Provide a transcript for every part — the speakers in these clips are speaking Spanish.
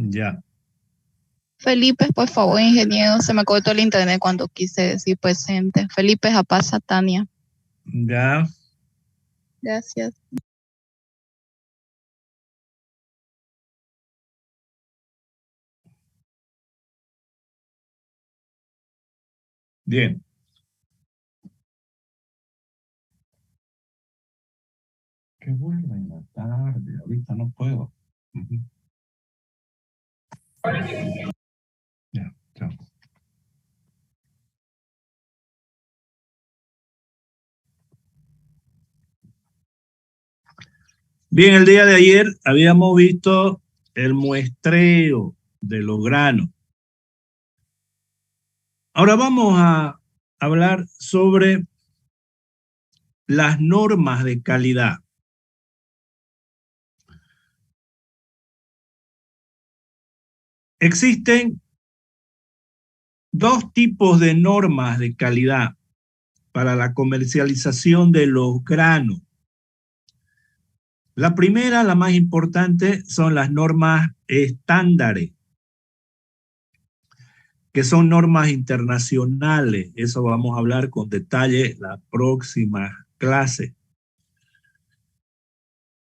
Ya. Felipe, por favor, ingeniero. Se me cortó el internet cuando quise decir presente. Felipe Japaza Tania. Ya. Gracias. Bien. Que vuelva en la tarde. Ahorita no puedo. Ya, chao. Bien, el día de ayer habíamos visto el muestreo de los granos. Ahora vamos a hablar sobre las normas de calidad. Existen dos tipos de normas de calidad para la comercialización de los granos. La primera, la más importante, son las normas estándares, que son normas internacionales. Eso vamos a hablar con detalle la próxima clase.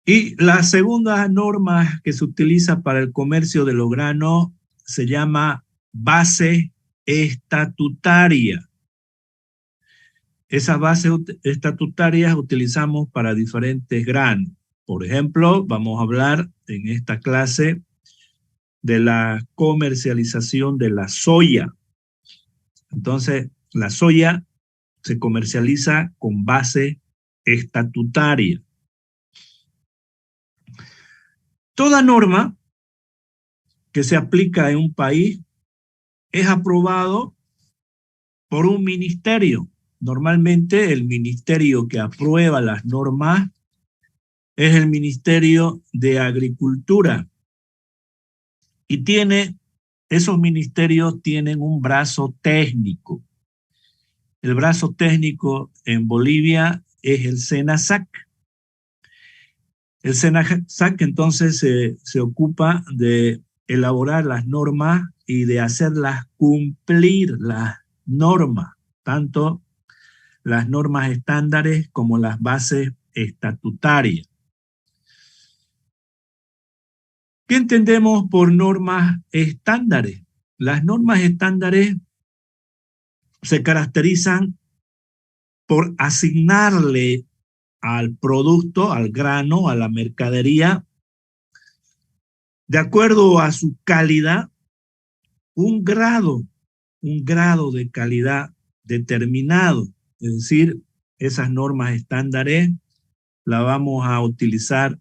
Y la segunda norma que se utiliza para el comercio de los granos se llama base estatutaria. Esas bases estatutarias utilizamos para diferentes granos. Por ejemplo, vamos a hablar en esta clase de la comercialización de la soya. Entonces, la soya se comercializa con base estatutaria. Toda norma que se aplica en un país es aprobado por un ministerio. Normalmente el ministerio que aprueba las normas es el Ministerio de Agricultura. Y esos ministerios tienen un brazo técnico. El brazo técnico en Bolivia es el SENASAC. El SENASAC entonces se ocupa de elaborar las normas y de hacerlas cumplir las normas, tanto las normas estándares como las bases estatutarias. ¿Qué entendemos por normas estándares? Las normas estándares se caracterizan por asignarle al producto, al grano, a la mercadería, de acuerdo a su calidad, un grado de calidad determinado. Es decir, esas normas estándares las vamos a utilizar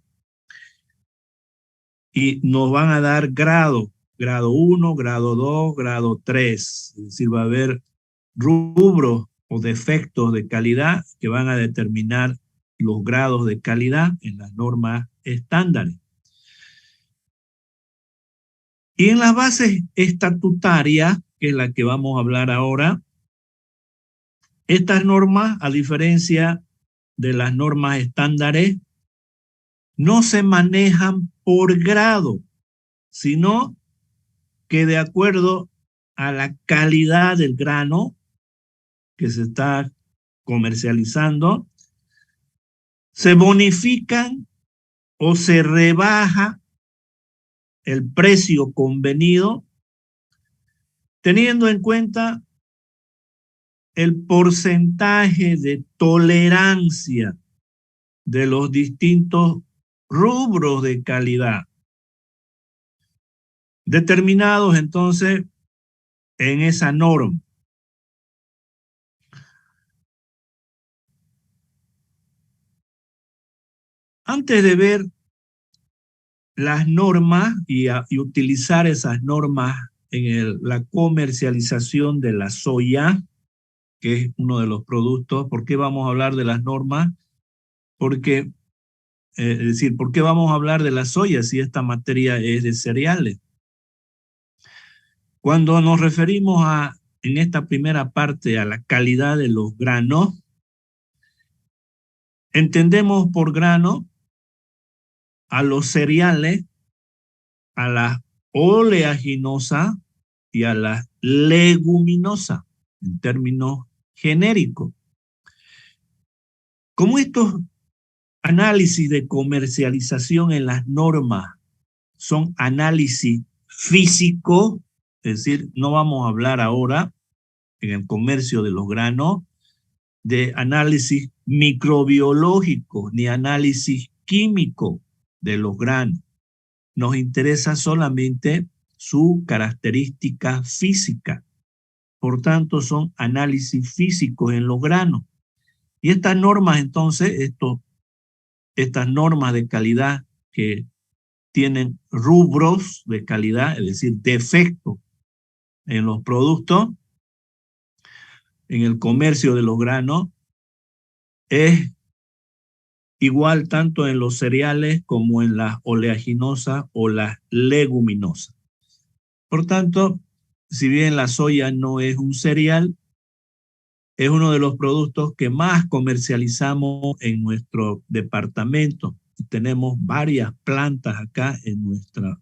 y nos van a dar grado 1, grado 2, grado 3. Es decir, va a haber rubros o defectos de calidad que van a determinar los grados de calidad en las normas estándares. Y en las bases estatutarias, que es la que vamos a hablar ahora, estas normas, a diferencia de las normas estándares, no se manejan por grado, sino que de acuerdo a la calidad del grano que se está comercializando, se bonifican o se rebaja el precio convenido, teniendo en cuenta el porcentaje de tolerancia de los distintos rubros de calidad, determinados entonces en esa norma. Antes de ver las normas y utilizar esas normas en la comercialización de la soya, que es uno de los productos, ¿por qué vamos a hablar de las normas? Porque, es decir, ¿por qué vamos a hablar de la soya si esta materia es de cereales? Cuando nos referimos en esta primera parte a la calidad de los granos, entendemos por grano a los cereales, a las oleaginosa y a la leguminosa, en términos genéricos. Como estos análisis de comercialización en las normas son análisis físicos, es decir, no vamos a hablar ahora en el comercio de los granos de análisis microbiológico ni análisis químico de los granos. Nos interesa solamente su característica física. Por tanto, son análisis físicos en los granos. Y estas normas, entonces, estas normas de calidad que tienen rubros de calidad, es decir, defectos en los productos, en el comercio de los granos, es igual tanto en los cereales como en las oleaginosas o las leguminosas. Por tanto, si bien la soya no es un cereal, es uno de los productos que más comercializamos en nuestro departamento. Tenemos varias plantas acá en nuestro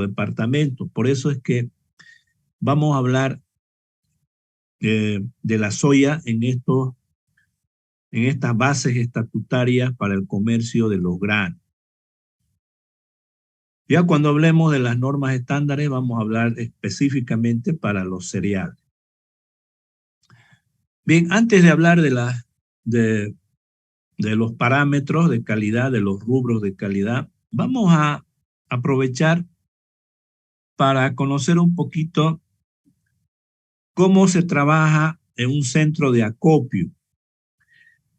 departamento. Por eso es que vamos a hablar de la soya en estas bases estatutarias para el comercio de los granos. Ya cuando hablemos de las normas estándares, vamos a hablar específicamente para los cereales. Bien, antes de hablar de los parámetros de calidad, de los rubros de calidad, vamos a aprovechar para conocer un poquito cómo se trabaja en un centro de acopio.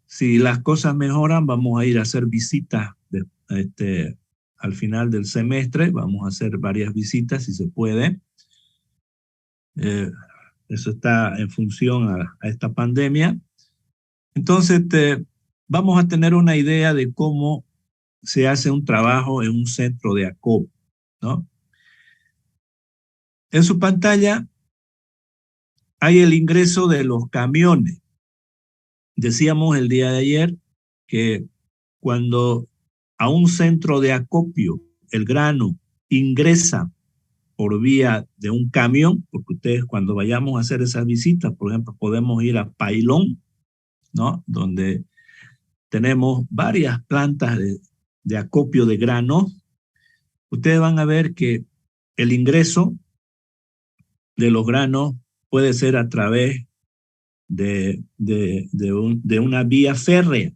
Si las cosas mejoran, vamos a ir a hacer visitas al final del semestre. Vamos a hacer varias visitas si se puede. Eso está en función a esta pandemia. Entonces, vamos a tener una idea de cómo se hace un trabajo en un centro de acopio, ¿no? En su pantalla hay el ingreso de los camiones. Decíamos el día de ayer que cuando a un centro de acopio el grano ingresa por vía de un camión, porque ustedes cuando vayamos a hacer esas visitas, por ejemplo, podemos ir a Pailón, ¿no? Donde tenemos varias plantas de acopio de granos. Ustedes van a ver que el ingreso de los granos puede ser a través de una vía férrea.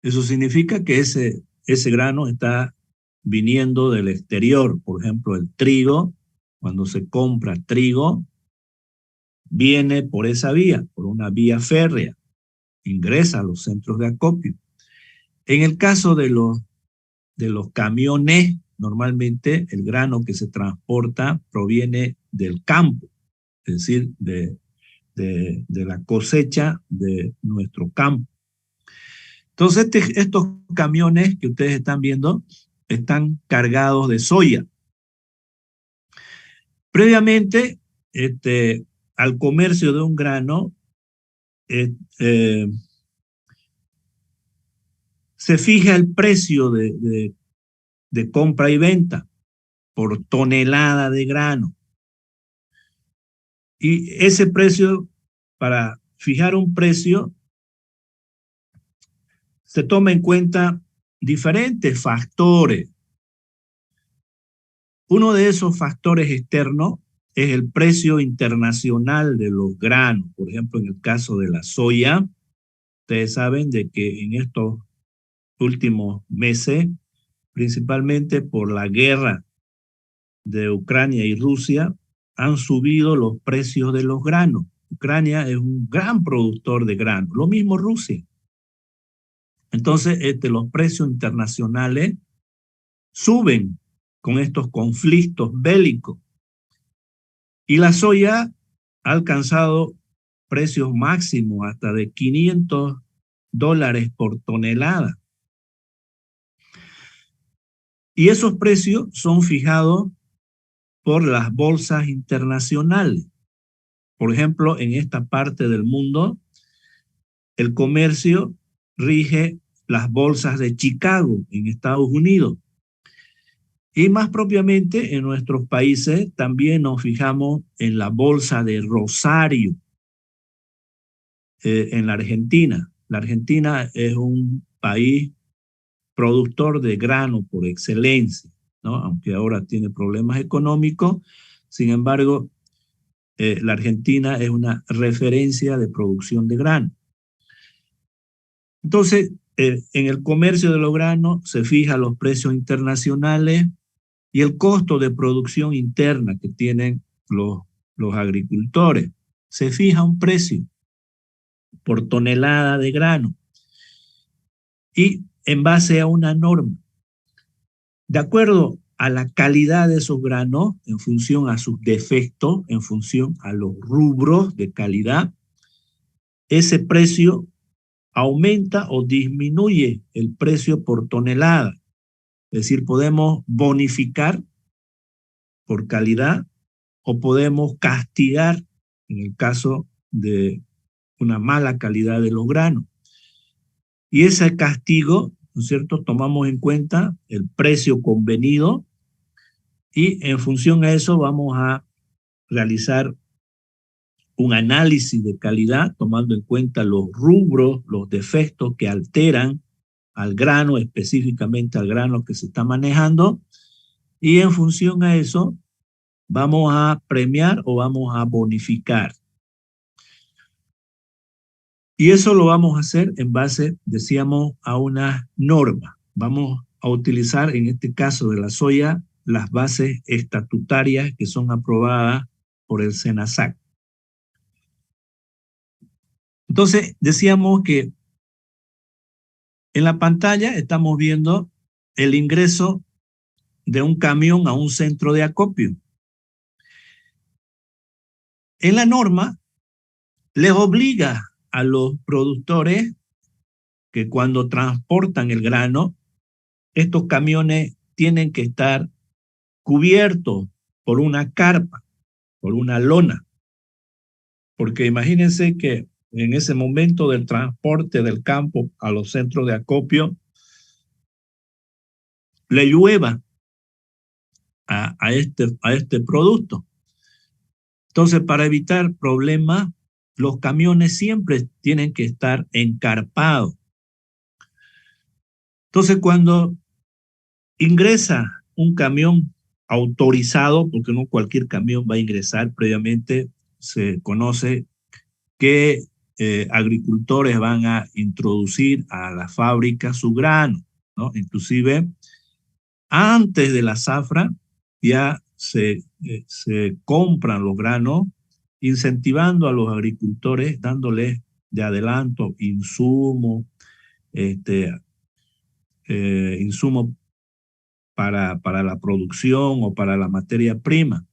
Eso significa que ese grano está viniendo del exterior. Por ejemplo, el trigo, cuando se compra trigo, viene por esa vía, por una vía férrea, ingresa a los centros de acopio. En el caso de los camiones, normalmente el grano que se transporta proviene del campo, es decir, de la cosecha de nuestro campo. Entonces, estos camiones que ustedes están viendo están cargados de soya. Previamente, al comercio de un grano, se fija el precio de compra y venta por tonelada de grano. Y ese precio, para fijar un precio, se toma en cuenta diferentes factores. Uno de esos factores externos es el precio internacional de los granos. Por ejemplo, en el caso de la soya, ustedes saben de que en estos últimos meses, principalmente por la guerra de Ucrania y Rusia, han subido los precios de los granos. Ucrania es un gran productor de granos, lo mismo Rusia. Entonces, los precios internacionales suben con estos conflictos bélicos. Y la soya ha alcanzado precios máximos hasta de $500 por tonelada. Y esos precios son fijados por las bolsas internacionales. Por ejemplo, en esta parte del mundo, el comercio rige las bolsas de Chicago en Estados Unidos. Y más propiamente en nuestros países también nos fijamos en la bolsa de Rosario, en la Argentina. La Argentina es un país productor de grano por excelencia, ¿no? Aunque ahora tiene problemas económicos, sin embargo, la Argentina es una referencia de producción de grano. Entonces, en el comercio de los granos se fijan los precios internacionales y el costo de producción interna que tienen los agricultores. Se fija un precio por tonelada de grano y en base a una norma. De acuerdo a la calidad de esos granos, en función a sus defectos, en función a los rubros de calidad, ese precio aumenta o disminuye el precio por tonelada. Es decir, podemos bonificar por calidad o podemos castigar en el caso de una mala calidad de los granos. Y ese castigo, ¿no es cierto?, tomamos en cuenta el precio convenido y en función a eso vamos a realizar un análisis de calidad tomando en cuenta los rubros, los defectos que alteran al grano, específicamente al grano que se está manejando, y en función a eso vamos a premiar o vamos a bonificar. Y eso lo vamos a hacer en base, decíamos, a una norma. Vamos a utilizar, en este caso de la soya, las bases estatutarias que son aprobadas por el SENASAC. Entonces, decíamos que en la pantalla estamos viendo el ingreso de un camión a un centro de acopio. En la norma les obliga a los productores que cuando transportan el grano, estos camiones tienen que estar cubiertos por una carpa, por una lona. Porque imagínense que en ese momento del transporte del campo a los centros de acopio, le llueva a este producto. Entonces, para evitar problemas, los camiones siempre tienen que estar encarpados. Entonces, cuando ingresa un camión autorizado, porque no cualquier camión va a ingresar, previamente se conoce qué agricultores van a introducir a la fábrica su grano, ¿no? Inclusive, antes de la zafra ya se compran los granos, incentivando a los agricultores, dándoles de adelanto insumos, insumos para la producción o para la materia prima.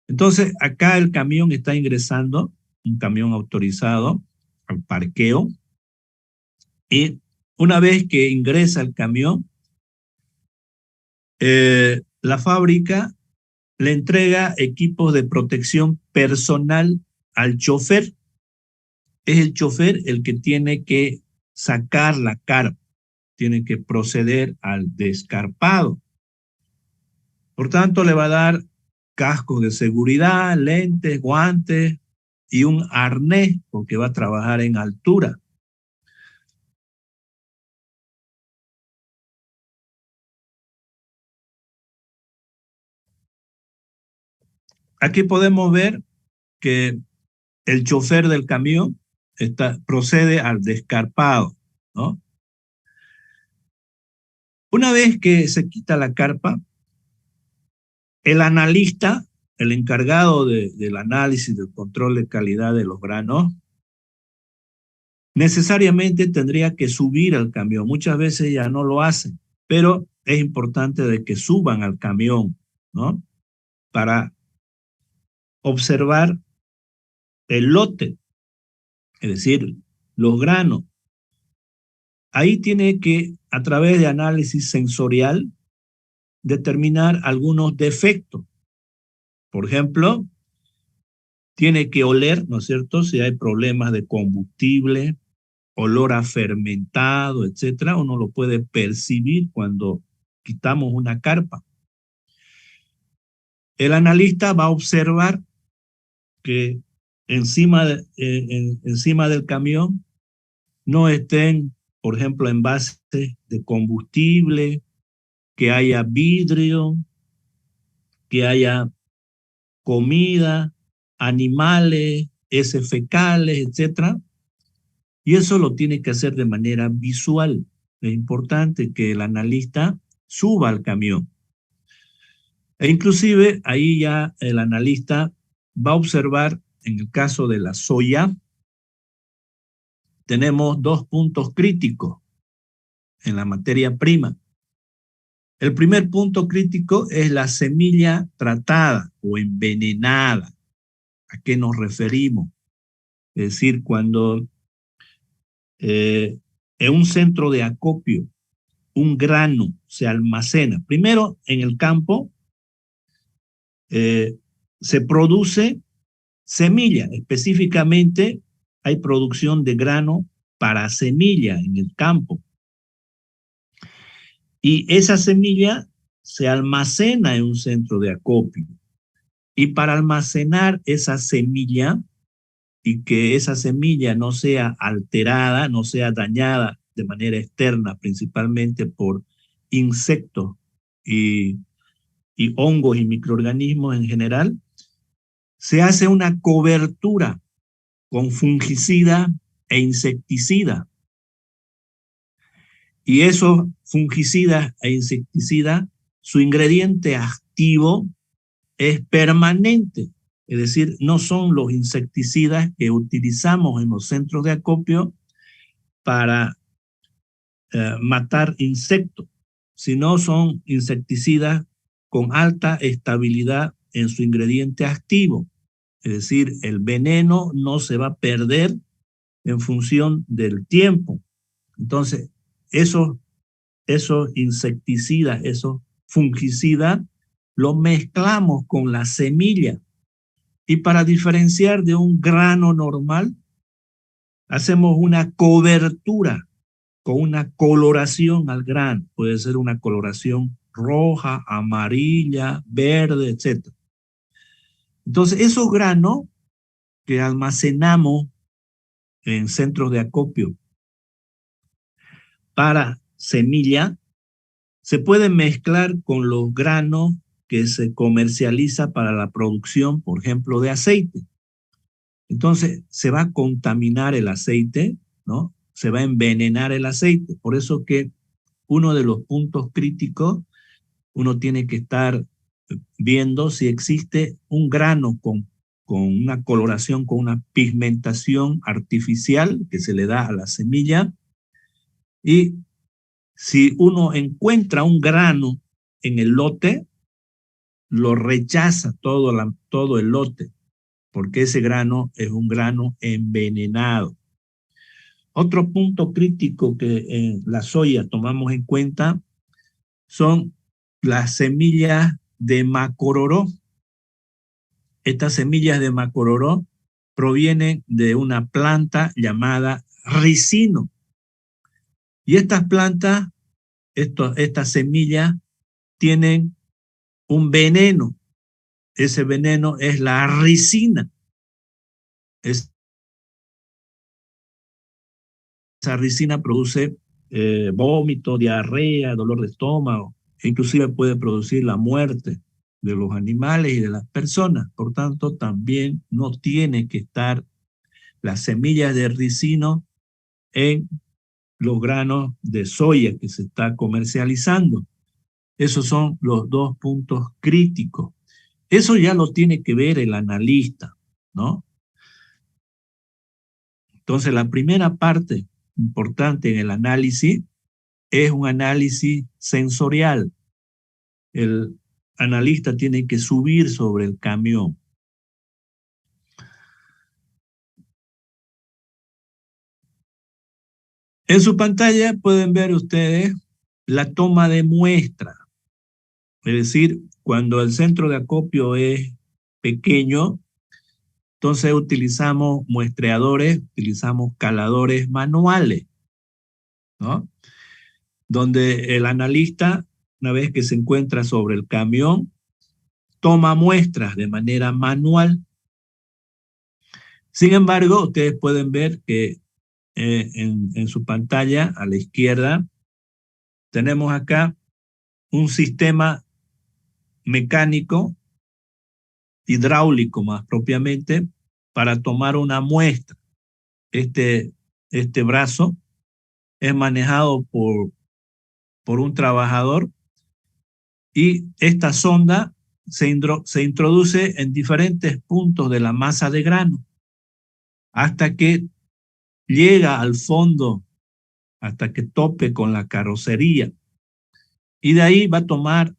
Entonces, acá el camión está ingresando, un camión autorizado al parqueo, y una vez que ingresa el camión, la fábrica le entrega equipos de protección personal al chofer. Es el chofer el que tiene que sacar la carpa, tiene que proceder al descarpado. Por tanto, le va a dar cascos de seguridad, lentes, guantes y un arnés, porque va a trabajar en altura. Aquí podemos ver que el chofer del camión procede al descarpado, ¿no? Una vez que se quita la carpa, el analista, el encargado del análisis, del control de calidad de los granos, necesariamente tendría que subir al camión. Muchas veces ya no lo hacen, pero es importante de que suban al camión, ¿no? Para observar el lote, es decir, los granos. Ahí tiene que, a través de análisis sensorial, determinar algunos defectos. Por ejemplo, tiene que oler, ¿no es cierto?, si hay problemas de combustible, olor a fermentado, etcétera. Uno lo puede percibir cuando quitamos una carpa. El analista va a observar que encima del camión no estén, por ejemplo, envases de combustible, que haya vidrio, que haya comida, animales, heces fecales, etc. Y eso lo tiene que hacer de manera visual. Es importante que el analista suba al camión. E inclusive ahí ya el analista va a observar, en el caso de la soya, tenemos 2 puntos críticos en la materia prima. El primer punto crítico es la semilla tratada o envenenada. ¿A qué nos referimos? Es decir, cuando en un centro de acopio un grano se almacena, primero en el campo se produce semilla, específicamente hay producción de grano para semilla en el campo. Y esa semilla se almacena en un centro de acopio. Y para almacenar esa semilla y que esa semilla no sea alterada, no sea dañada de manera externa, principalmente por insectos y hongos y microorganismos en general, se hace una cobertura con fungicida e insecticida. Y esos fungicidas e insecticidas, su ingrediente activo es permanente. Es decir, no son los insecticidas que utilizamos en los centros de acopio para matar insectos, sino son insecticidas con alta estabilidad en su ingrediente activo. Es decir, el veneno no se va a perder en función del tiempo. Entonces, esos insecticidas, esos fungicidas, los mezclamos con la semilla. Y para diferenciar de un grano normal, hacemos una cobertura con una coloración al grano. Puede ser una coloración roja, amarilla, verde, etc. Entonces, esos granos que almacenamos en centros de acopio para semilla, se pueden mezclar con los granos que se comercializa para la producción, por ejemplo, de aceite. Entonces, se va a contaminar el aceite, ¿no? Se va a envenenar el aceite. Por eso que uno de los puntos críticos, uno tiene que estar viendo si existe un grano con una coloración, con una pigmentación artificial que se le da a la semilla. Y si uno encuentra un grano en el lote, lo rechaza todo el lote, porque ese grano es un grano envenenado. Otro punto crítico que en la soya tomamos en cuenta son las semillas de macororó. Estas semillas de macororó provienen de una planta llamada ricino. Y estas plantas, estas semillas, tienen un veneno. Ese veneno es la ricina. Esa ricina produce vómito, diarrea, dolor de estómago, e inclusive puede producir la muerte de los animales y de las personas. Por tanto, también no tiene que estar las semillas de ricino en los granos de soya que se está comercializando. Esos son los 2 puntos críticos. Eso ya lo tiene que ver el analista, ¿no? Entonces, la primera parte importante en el análisis es un análisis sensorial. El analista tiene que subir sobre el camión. En su pantalla pueden ver ustedes la toma de muestra. Es decir, cuando el centro de acopio es pequeño, entonces utilizamos muestreadores, utilizamos caladores manuales, ¿no? Donde el analista, una vez que se encuentra sobre el camión, toma muestras de manera manual. Sin embargo, ustedes pueden ver que en su pantalla a la izquierda tenemos acá un sistema mecánico, hidráulico más propiamente, para tomar una muestra. Este brazo es manejado por un trabajador y esta sonda se introduce en diferentes puntos de la masa de grano hasta que llega al fondo, hasta que tope con la carrocería. Y de ahí va a tomar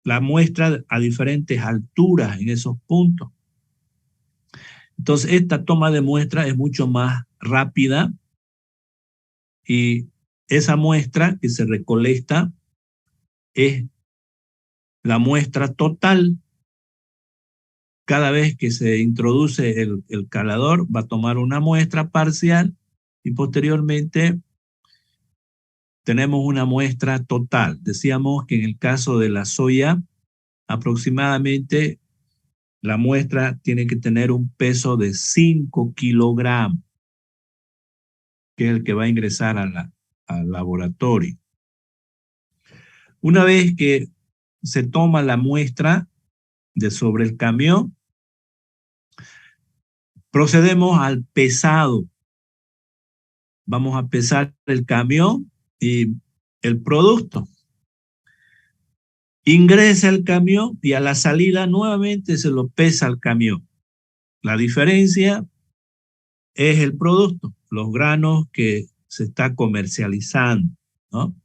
la muestra a diferentes alturas en esos puntos. Entonces, esta toma de muestra es mucho más rápida y esa muestra que se recolecta es la muestra total. Cada vez que se introduce el calador, va a tomar una muestra parcial y posteriormente tenemos una muestra total. Decíamos que en el caso de la soya, aproximadamente la muestra tiene que tener un peso de 5 kilogramos, que es el que va a ingresar al laboratorio. Una vez que se toma la muestra de sobre el camión, procedemos al pesado. Vamos a pesar el camión y el producto. Ingresa el camión y a la salida nuevamente se lo pesa el camión. La diferencia es el producto, los granos que se está comercializando, ¿no?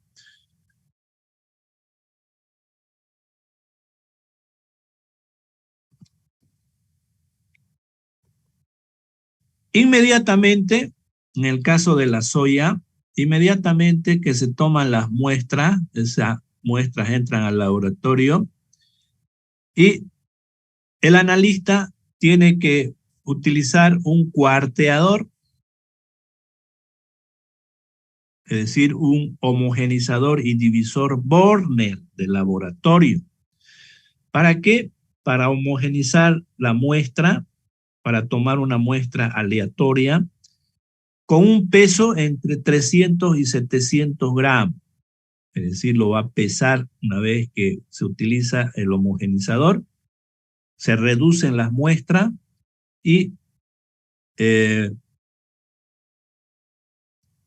Inmediatamente, en el caso de la soya, inmediatamente que se toman las muestras, esas muestras entran al laboratorio y el analista tiene que utilizar un cuarteador, es decir, un homogenizador y divisor Borner de laboratorio. ¿Para qué? Para homogenizar la muestra, para tomar una muestra aleatoria con un peso entre 300 y 700 gramos. Es decir, lo va a pesar una vez que se utiliza el homogenizador, se reducen las muestras y se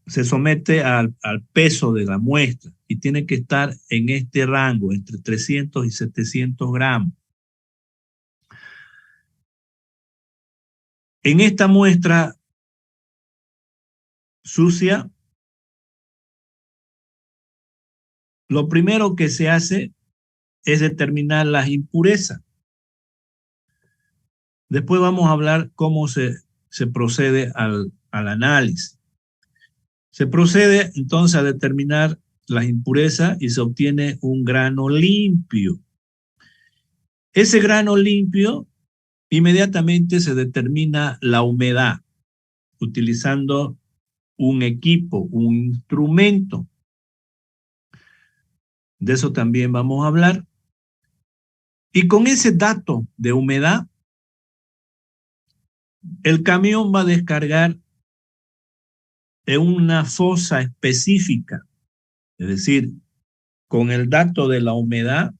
somete al peso de la muestra y tiene que estar en este rango, entre 300 y 700 gramos. En esta muestra sucia, lo primero que se hace es determinar las impurezas. Después vamos a hablar cómo se procede al análisis. Se procede entonces a determinar las impurezas y se obtiene un grano limpio. Ese grano limpio, inmediatamente se determina la humedad utilizando un equipo, un instrumento. De eso también vamos a hablar. Y con ese dato de humedad, el camión va a descargar en una fosa específica. Es decir, con el dato de la humedad,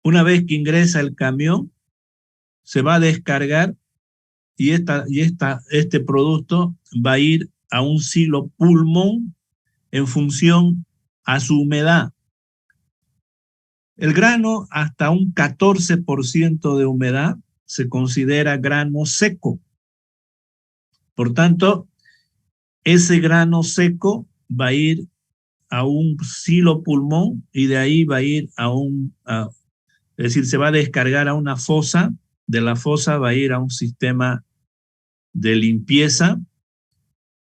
una vez que ingresa el camión, se va a descargar y este producto va a ir a un silo pulmón en función a su humedad. El grano hasta un 14% de humedad se considera grano seco. Por tanto, ese grano seco va a ir a un silo pulmón y de ahí va a ir es decir, se va a descargar a una fosa, de la fosa va a ir a un sistema de limpieza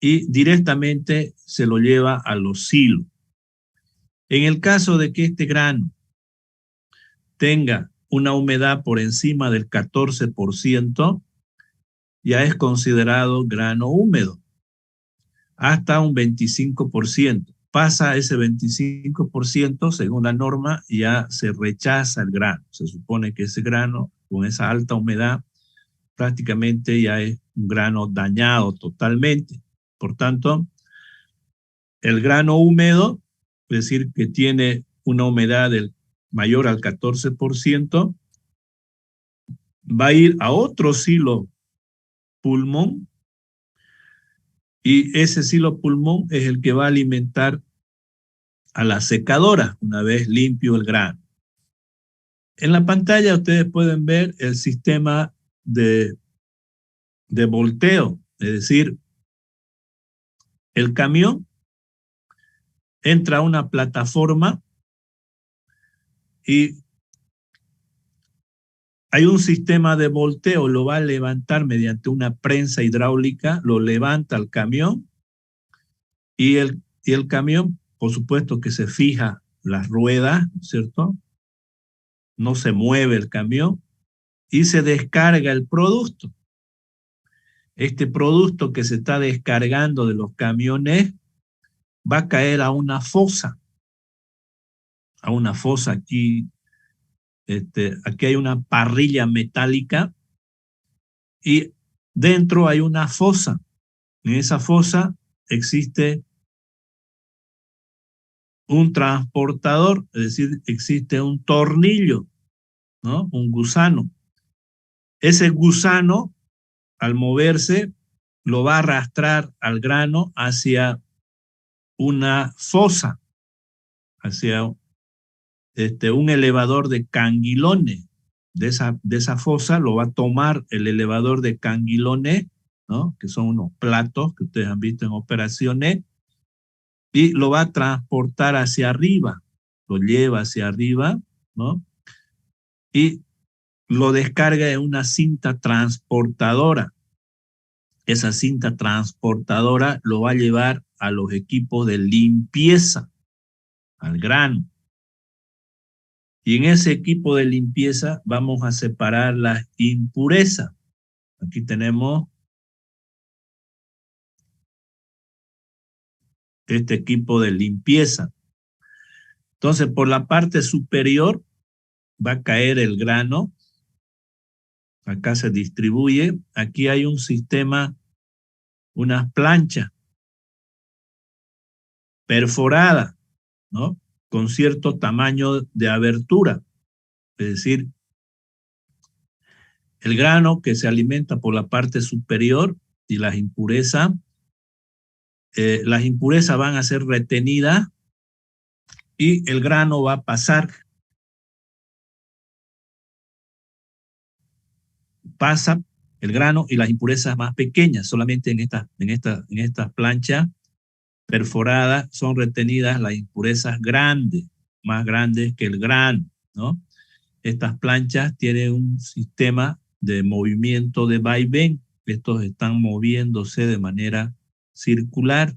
y directamente se lo lleva a los silos. En el caso de que este grano tenga una humedad por encima del 14%, ya es considerado grano húmedo, hasta un 25%. pasa ese 25%, según la norma, ya se rechaza el grano. Se supone que ese grano, con esa alta humedad, prácticamente ya es un grano dañado totalmente. Por tanto, el grano húmedo, es decir, que tiene una humedad mayor al 14%, va a ir a otro silo pulmón, y ese silo pulmón es el que va a alimentar a la secadora una vez limpio el grano. En la pantalla ustedes pueden ver el sistema de volteo, es decir, el camión entra a una plataforma y hay un sistema de volteo, lo va a levantar mediante una prensa hidráulica, lo levanta el camión y el camión, por supuesto que se fija las ruedas, ¿no es cierto? No se mueve el camión y se descarga el producto. Este producto que se está descargando de los camiones va a caer a una fosa aquí. Aquí hay una parrilla metálica y dentro hay una fosa. En esa fosa existe un transportador, es decir, existe un tornillo, ¿no? Un gusano. Ese gusano, al moverse, lo va a arrastrar al grano hacia una fosa, hacia un elevador de canguilones. De esa fosa lo va a tomar el elevador de canguilones, ¿no? Que son unos platos que ustedes han visto en operaciones, y lo va a transportar hacia arriba, lo lleva hacia arriba, ¿no? Y lo descarga en una cinta transportadora. Esa cinta transportadora lo va a llevar a los equipos de limpieza, al grano. Y en ese equipo de limpieza vamos a separar las impurezas. Aquí tenemos este equipo de limpieza. Entonces, por la parte superior va a caer el grano. Acá se distribuye. Aquí hay un sistema, unas planchas perforadas, ¿no? Con cierto tamaño de abertura. Es decir, el grano que se alimenta por la parte superior y las impurezas van a ser retenidas y el grano va a pasar. Pasa el grano y las impurezas más pequeñas. Solamente en estas planchas perforadas son retenidas las impurezas grandes, más grandes que el grano, ¿no? Estas planchas tienen un sistema de movimiento de vaivén. Estos están moviéndose de manera circular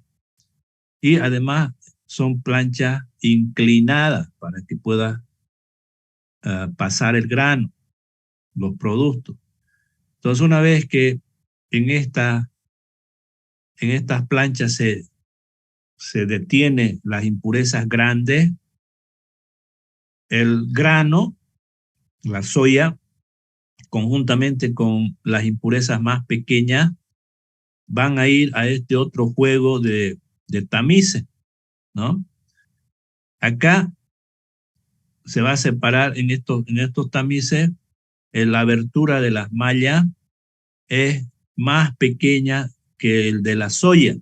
y además son planchas inclinadas para que pueda pasar el grano, los productos. Entonces, una vez que en estas planchas se detiene las impurezas grandes, el grano, la soya, conjuntamente con las impurezas más pequeñas, van a ir a este otro juego de tamices, ¿no? Acá se va a separar en estos tamices, la abertura de las mallas es más pequeña que el de la soya.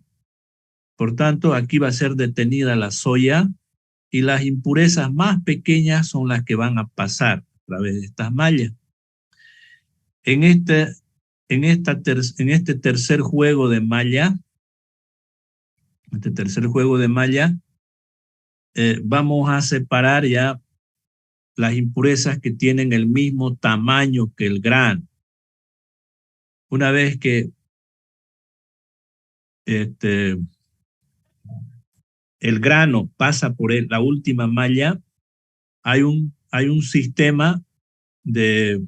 Por tanto, aquí va a ser detenida la soya y las impurezas más pequeñas son las que van a pasar a través de estas mallas. En este tercer juego de malla, vamos a separar ya las impurezas que tienen el mismo tamaño que el grano. Una vez que el grano pasa por la última malla, hay un sistema de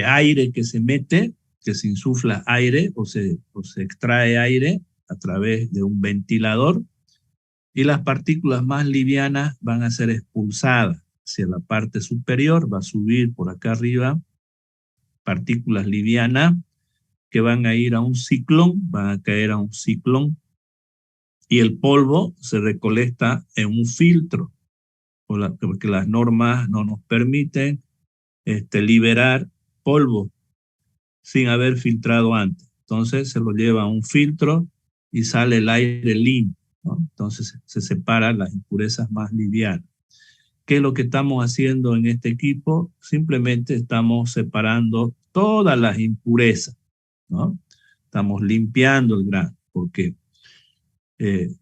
aire que se mete, que se insufla aire o se extrae aire a través de un ventilador, y las partículas más livianas van a ser expulsadas hacia la parte superior, va a subir por acá arriba, partículas livianas que van a ir a un ciclón, van a caer a un ciclón, y el polvo se recolecta en un filtro, porque las normas no nos permiten liberar polvo sin haber filtrado antes. Entonces se lo lleva a un filtro y sale el aire limpio, ¿no? Entonces se separan las impurezas más livianas. ¿Qué es lo que estamos haciendo en este equipo? Simplemente estamos separando todas las impurezas, ¿no? Estamos limpiando el grano, porque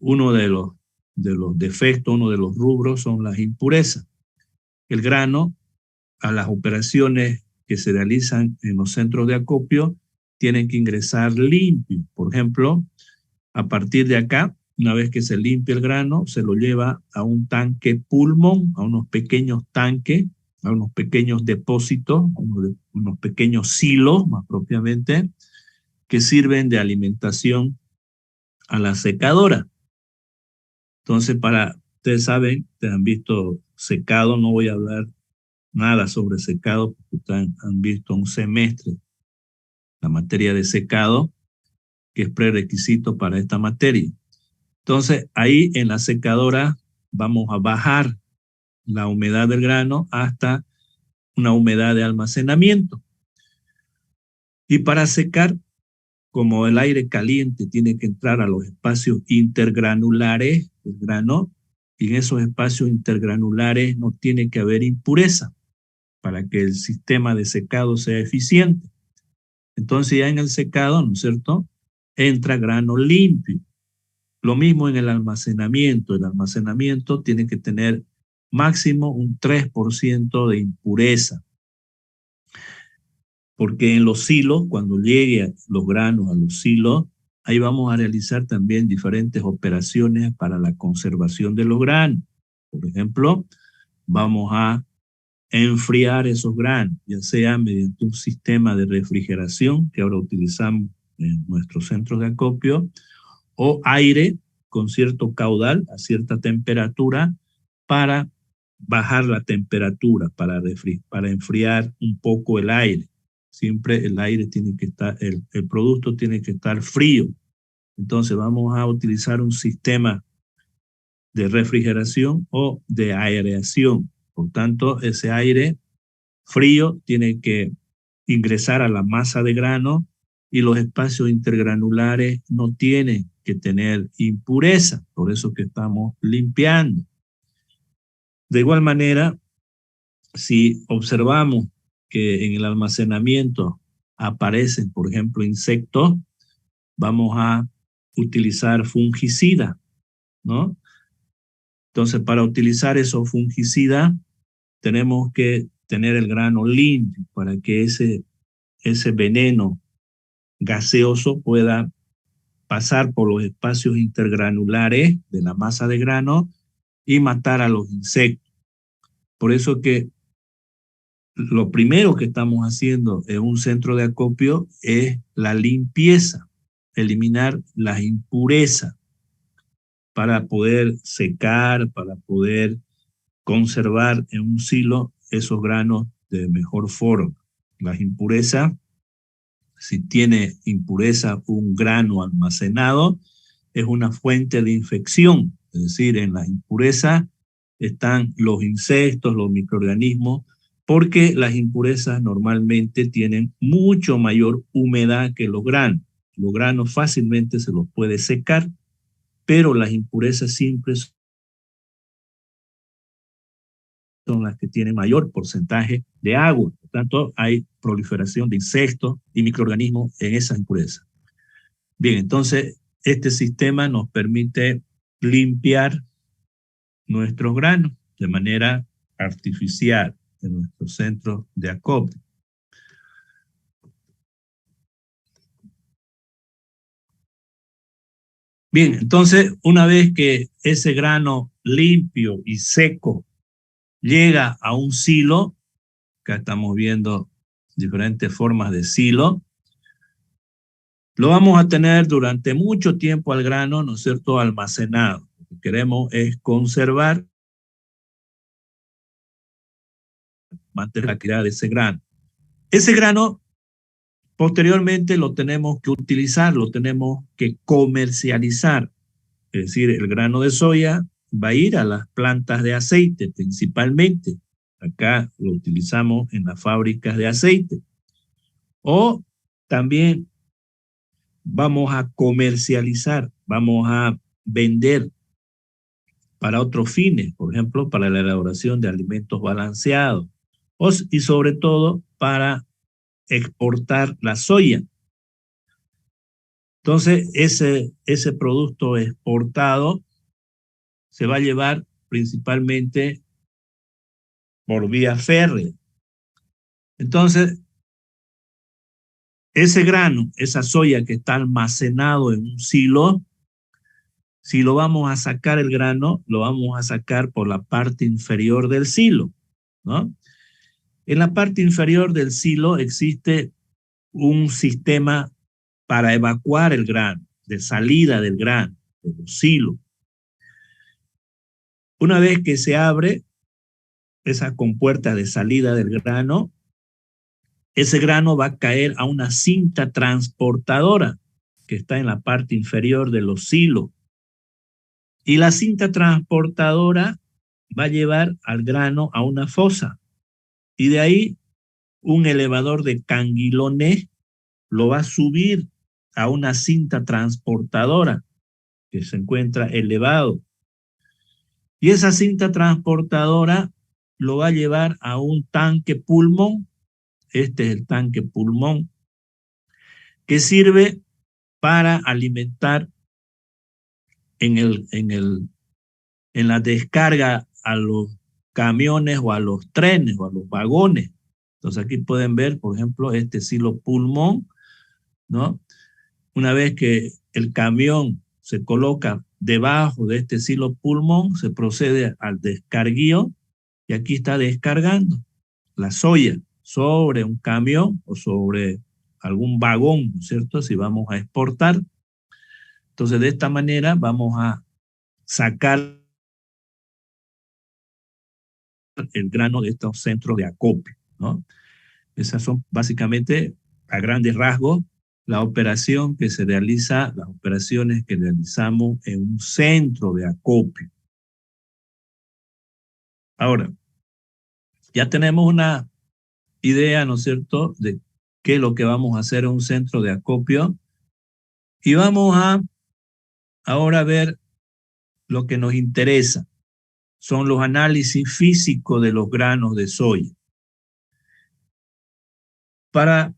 uno de los defectos, uno de los rubros son las impurezas. El grano, a las operaciones que se realizan en los centros de acopio, tienen que ingresar limpio. Por ejemplo, a partir de acá, una vez que se limpia el grano, se lo lleva a un tanque pulmón, a unos pequeños tanques, a unos pequeños depósitos, unos pequeños silos, más propiamente, que sirven de alimentación a la secadora. Entonces, ustedes saben, ustedes han visto secado, no voy a hablar nada sobre secado, porque ustedes han visto un semestre la materia de secado, que es prerequisito para esta materia. Entonces, ahí en la secadora vamos a bajar la humedad del grano hasta una humedad de almacenamiento. Y para secar, como el aire caliente tiene que entrar a los espacios intergranulares del grano, y en esos espacios intergranulares no tiene que haber impureza para que el sistema de secado sea eficiente. Entonces ya en el secado, ¿no es cierto?, entra grano limpio. Lo mismo en el almacenamiento. El almacenamiento tiene que tener máximo un 3% de impureza. Porque en los silos, cuando lleguen los granos a los silos, ahí vamos a realizar también diferentes operaciones para la conservación de los granos. Por ejemplo, vamos a enfriar esos granos, ya sea mediante un sistema de refrigeración que ahora utilizamos en nuestros centros de acopio, o aire con cierto caudal a cierta temperatura para bajar la temperatura, para enfriar un poco el aire. Siempre el aire tiene que estar, el producto tiene que estar frío. Entonces vamos a utilizar un sistema de refrigeración o de aireación. Por tanto, ese aire frío tiene que ingresar a la masa de grano y los espacios intergranulares no tienen que tener impureza. Por eso que estamos limpiando. De igual manera, si observamos que en el almacenamiento aparecen, por ejemplo, insectos, vamos a utilizar fungicidas, ¿no? Entonces, para utilizar esos fungicidas, tenemos que tener el grano limpio para que ese veneno gaseoso pueda pasar por los espacios intergranulares de la masa de grano y matar a los insectos. Por eso que lo primero que estamos haciendo en un centro de acopio es la limpieza, eliminar las impurezas para poder secar, para poder conservar en un silo esos granos de mejor forma. Las impurezas, si tiene impureza un grano almacenado, es una fuente de infección. Es decir, en las impurezas están los insectos, los microorganismos, porque las impurezas normalmente tienen mucho mayor humedad que los granos. Los granos fácilmente se los puede secar, pero las impurezas siempre son las que tienen mayor porcentaje de agua. Por tanto, hay proliferación de insectos y microorganismos en esas impurezas. Bien, entonces, este sistema nos permite limpiar nuestros granos de manera artificial en nuestros centros de acopio. Bien, entonces, una vez que ese grano limpio y seco llega a un silo, acá estamos viendo diferentes formas de silo, lo vamos a tener durante mucho tiempo al grano, ¿no es cierto?, almacenado. queremos es conservar, mantener la calidad de ese grano. Ese grano posteriormente lo tenemos que utilizar, lo tenemos que comercializar. Es decir, el grano de soya va a ir a las plantas de aceite principalmente. Acá lo utilizamos en las fábricas de aceite. O también vamos a comercializar, vamos a vender para otros fines, por ejemplo, para la elaboración de alimentos balanceados y sobre todo para exportar la soya. Entonces, ese producto exportado se va a llevar principalmente por vía férrea. Entonces, ese grano, esa soya que está almacenado en un silo, si lo vamos a sacar el grano, lo vamos a sacar por la parte inferior del silo, ¿no? En la parte inferior del silo existe un sistema para evacuar el grano, de salida del grano, de los silos. Una vez que se abre esa compuerta de salida del grano, ese grano va a caer a una cinta transportadora que está en la parte inferior de los silos. Y la cinta transportadora va a llevar al grano a una fosa. Y de ahí un elevador de canguilones lo va a subir a una cinta transportadora que se encuentra elevado. Y esa cinta transportadora lo va a llevar a un tanque pulmón. Este es el tanque pulmón que sirve para alimentar en la descarga a los camiones o a los trenes o a los vagones. Entonces aquí pueden ver, por ejemplo, este silo pulmón, ¿no? Una vez que el camión se coloca debajo de este silo pulmón, se procede al descarguío y aquí está descargando la soya sobre un camión o sobre algún vagón, ¿no es cierto? Si vamos a exportar. Entonces, de esta manera vamos a sacar el grano de estos centros de acopio, ¿no? Esas son básicamente, a grandes rasgos, la operación que se realiza, las operaciones que realizamos en un centro de acopio. Ahora, ya tenemos una idea, ¿no es cierto?, de qué es lo que vamos a hacer en un centro de acopio. Y vamos a ahora ver lo que nos interesa. Son los análisis físicos de los granos de soya. Para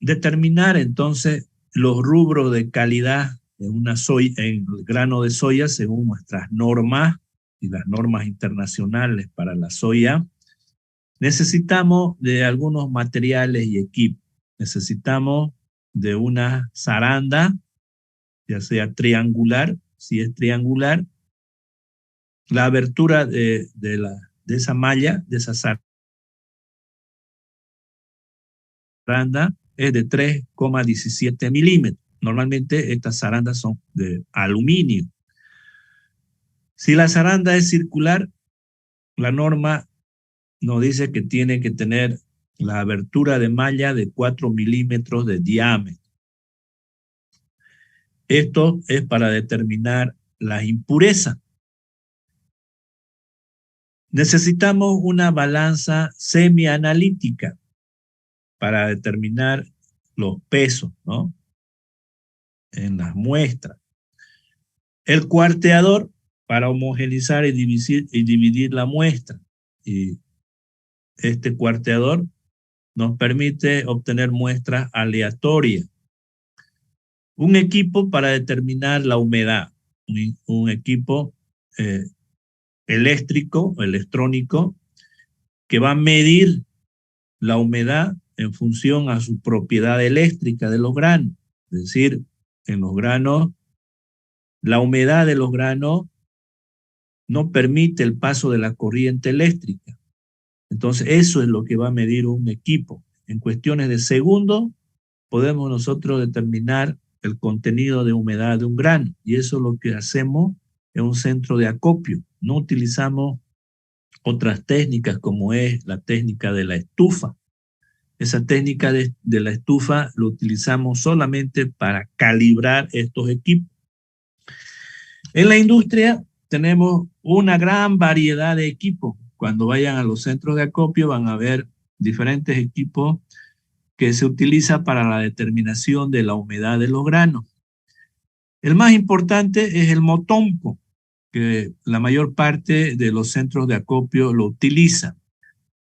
determinar entonces los rubros de calidad en una soya, en el grano de soya según nuestras normas y las normas internacionales para la soya, necesitamos de algunos materiales y equipos. Necesitamos de una zaranda, ya sea triangular, si es triangular, la abertura de esa malla, de esa zaranda, es de 3,17 milímetros. Normalmente estas zarandas son de aluminio. Si la zaranda es circular, la norma nos dice que tiene que tener la abertura de malla de 4 milímetros de diámetro. Esto es para determinar las impurezas. Necesitamos una balanza semianalítica para determinar los pesos, ¿no?, en las muestras. El cuarteador para homogeneizar y dividir la muestra. Y este cuarteador nos permite obtener muestras aleatorias. Un equipo para determinar la humedad. Un equipo eléctrico, electrónico, que va a medir la humedad en función a su propiedad eléctrica de los granos. Es decir, en los granos, la humedad de los granos no permite el paso de la corriente eléctrica. Entonces, eso es lo que va a medir un equipo. En cuestiones de segundos, podemos nosotros determinar el contenido de humedad de un grano. Y eso es lo que hacemos es un centro de acopio. No utilizamos otras técnicas como es la técnica de la estufa. Esa técnica de la estufa lo utilizamos solamente para calibrar estos equipos. En la industria tenemos una gran variedad de equipos. Cuando vayan a los centros de acopio van a ver diferentes equipos que se utilizan para la determinación de la humedad de los granos. El más importante es el motompo, que la mayor parte de los centros de acopio lo utilizan.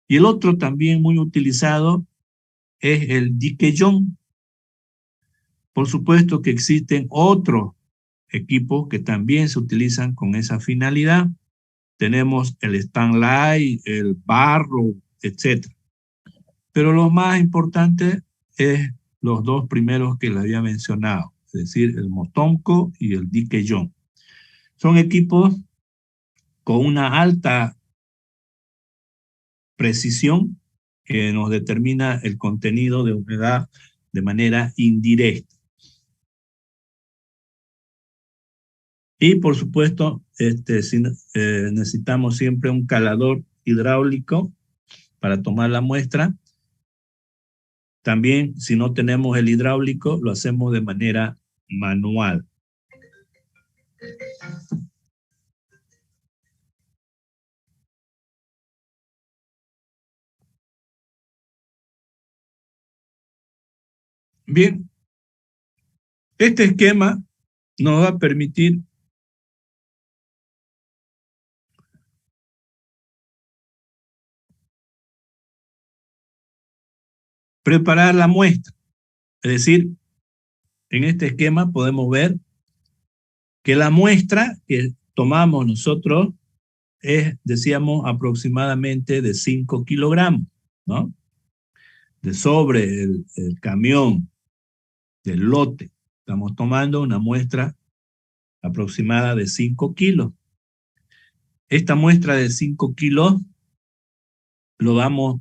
Y el otro también muy utilizado es el diquellón. Por supuesto que existen otros equipos que también se utilizan con esa finalidad. Tenemos el Stanley, el barro, etc. Pero lo más importante es los dos primeros que les había mencionado, es decir, el motompo y el diquellón. Son equipos con una alta precisión que nos determina el contenido de humedad de manera indirecta. Y por supuesto, necesitamos siempre un calador hidráulico para tomar la muestra. También, si no tenemos el hidráulico, lo hacemos de manera manual. Bien, este esquema nos va a permitir preparar la muestra. Es decir, en este esquema podemos ver que la muestra que tomamos nosotros es, decíamos, aproximadamente de 5 kilogramos, ¿no? De sobre el camión, del lote. Estamos tomando una muestra aproximada de 5 kilos. Esta muestra de 5 kilos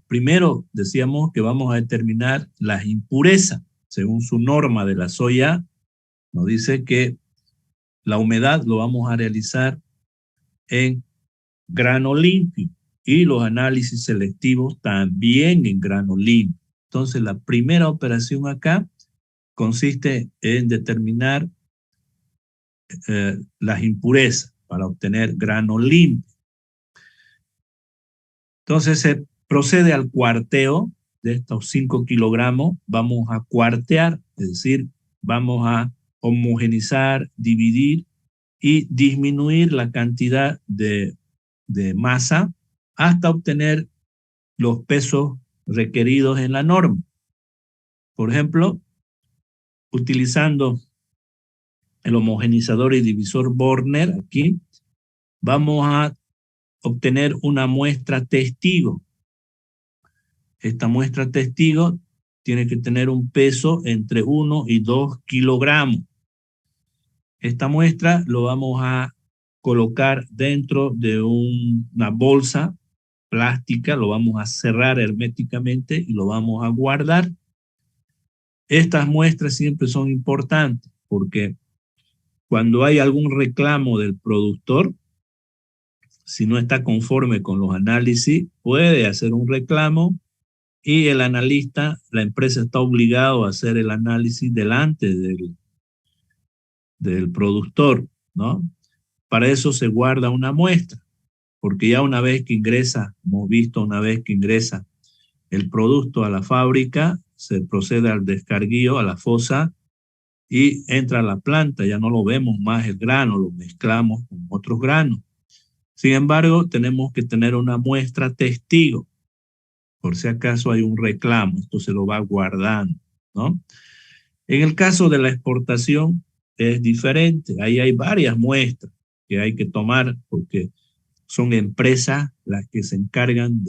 primero decíamos que vamos a determinar las impurezas. Según su norma de la soya, nos dice que la humedad lo vamos a realizar en grano limpio y los análisis selectivos también en grano limpio. Entonces, la primera operación acá consiste en determinar las impurezas para obtener grano limpio. Entonces, se procede al cuarteo de estos 5 kilogramos. Vamos a cuartear, es decir, vamos a homogenizar, dividir y disminuir la cantidad de masa hasta obtener los pesos requeridos en la norma. Por ejemplo, utilizando el homogenizador y divisor Borner, aquí vamos a obtener una muestra testigo. Esta muestra testigo tiene que tener un peso entre 1 y 2 kilogramos. Esta muestra lo vamos a colocar dentro de una bolsa plástica, lo vamos a cerrar herméticamente y lo vamos a guardar. Estas muestras siempre son importantes porque cuando hay algún reclamo del productor, si no está conforme con los análisis, puede hacer un reclamo y el analista, la empresa está obligado a hacer el análisis delante del productor, ¿no? Para eso se guarda una muestra, porque ya una vez que ingresa, hemos visto una vez que ingresa el producto a la fábrica, se procede al descarguillo, a la fosa, y entra a la planta, ya no lo vemos más el grano, lo mezclamos con otros granos. Sin embargo, tenemos que tener una muestra testigo, por si acaso hay un reclamo, esto se lo va guardando, ¿no? En el caso de la exportación es diferente, ahí hay varias muestras que hay que tomar porque son empresas las que se encargan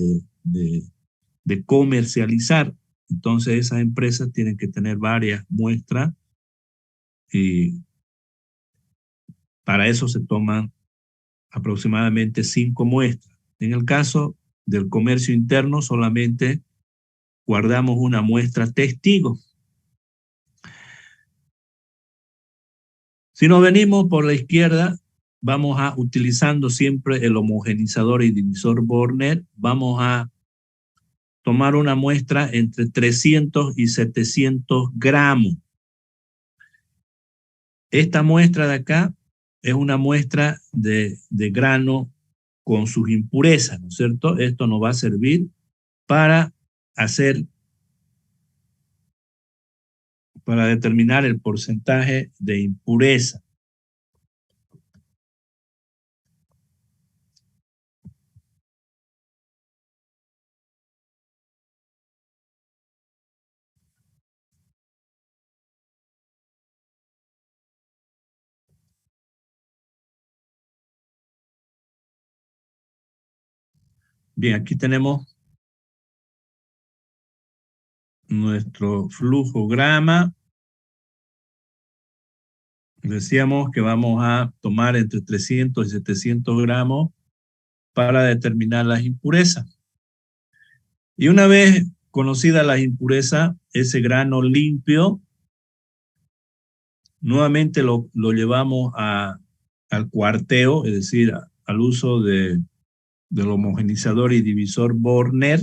de comercializar. Entonces esas empresas tienen que tener varias muestras y para eso se toman aproximadamente 5 muestras. En el caso del comercio interno solamente guardamos una muestra testigo. Si nos venimos por la izquierda, vamos a, utilizando siempre el homogenizador y divisor Borner, vamos a tomar una muestra entre 300 y 700 gramos. Esta muestra de acá es una muestra de grano con sus impurezas, ¿no es cierto? Esto nos va a servir para determinar el porcentaje de impureza. Bien, aquí tenemos nuestro flujograma. Decíamos que vamos a tomar entre 300 y 700 gramos para determinar las impurezas. Y una vez conocidas las impurezas, ese grano limpio, nuevamente lo llevamos al cuarteo, es decir, al uso del homogenizador y divisor Borner,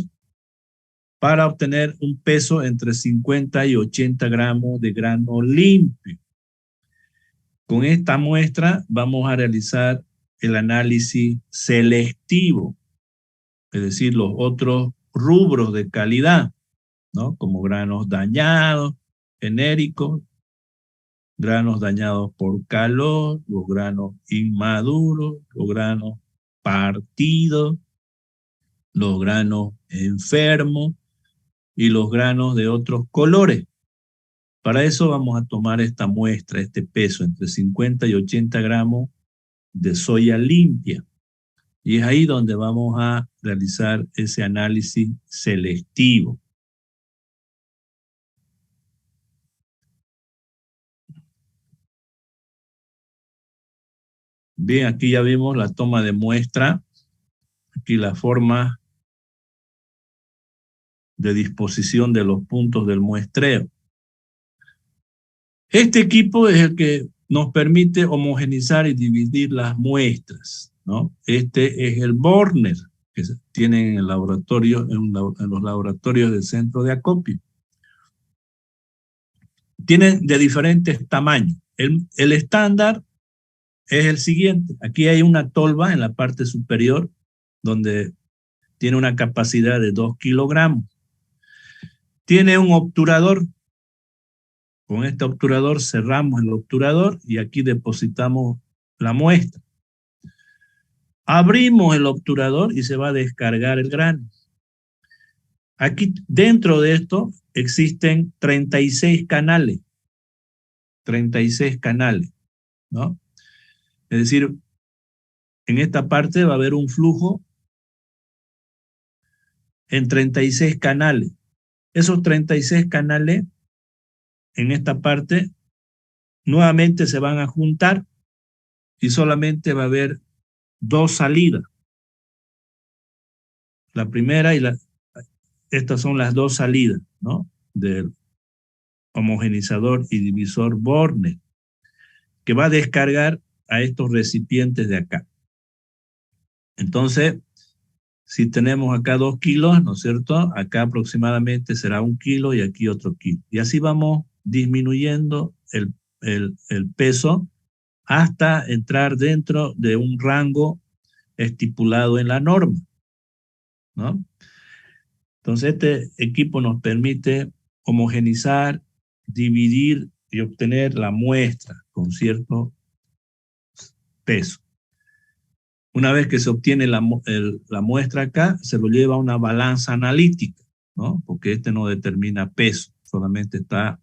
para obtener un peso entre 50 y 80 gramos de grano limpio. Con esta muestra vamos a realizar el análisis selectivo, es decir, los otros rubros de calidad, ¿no? Como granos dañados, genéricos, granos dañados por calor, los granos inmaduros, los granos partidos, los granos enfermos y los granos de otros colores. Para eso vamos a tomar esta muestra, este peso, entre 50 y 80 gramos de soya limpia. Y es ahí donde vamos a realizar ese análisis selectivo. Bien, aquí ya vimos la toma de muestra. Aquí la forma de disposición de los puntos del muestreo. Este equipo es el que nos permite homogenizar y dividir las muestras, ¿no? Este es el Borner que tienen en el laboratorio, en los laboratorios del centro de acopio. Tienen de diferentes tamaños. El estándar es el siguiente. Aquí hay una tolva en la parte superior donde tiene una capacidad de 2 kilogramos. Tiene un obturador. Con este obturador cerramos el obturador y aquí depositamos la muestra. Abrimos el obturador y se va a descargar el grano. Aquí dentro de esto existen 36 canales. 36 canales, ¿no? Es decir, en esta parte va a haber un flujo en 36 canales. Esos 36 canales en esta parte nuevamente se van a juntar y solamente va a haber 2 salidas. La primera estas son las 2 salidas, ¿no? Del homogenizador y divisor Borner, que va a descargar a estos recipientes de acá. Entonces, si tenemos acá 2 kilos, ¿no es cierto? Acá aproximadamente será 1 kilo y aquí otro kilo. Y así vamos disminuyendo el peso hasta entrar dentro de un rango estipulado en la norma, ¿no? Entonces, este equipo nos permite homogenizar, dividir y obtener la muestra con cierto peso. Una vez que se obtiene la muestra acá, se lo lleva a una balanza analítica, ¿no? Porque este no determina peso, solamente está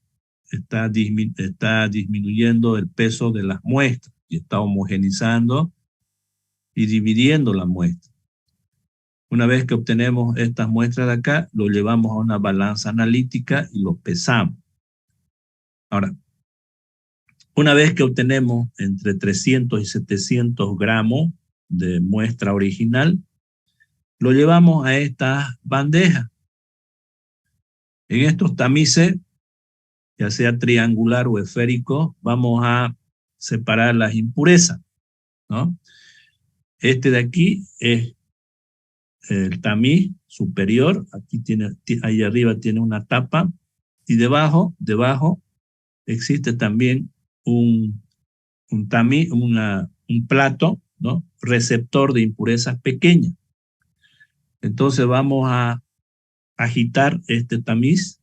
disminuyendo el peso de las muestras y está homogenizando y dividiendo la muestra. Una vez que obtenemos estas muestras de acá, lo llevamos a una balanza analítica y lo pesamos. Ahora, una vez que obtenemos entre 300 y 700 gramos de muestra original, lo llevamos a estas bandejas. En estos tamices, ya sea triangular o esférico, vamos a separar las impurezas, ¿no? Este de aquí es el tamiz superior, aquí tiene, ahí arriba tiene una tapa, y debajo existe también un tamiz, un plato, ¿no? Receptor de impurezas pequeñas. Entonces vamos a agitar este tamiz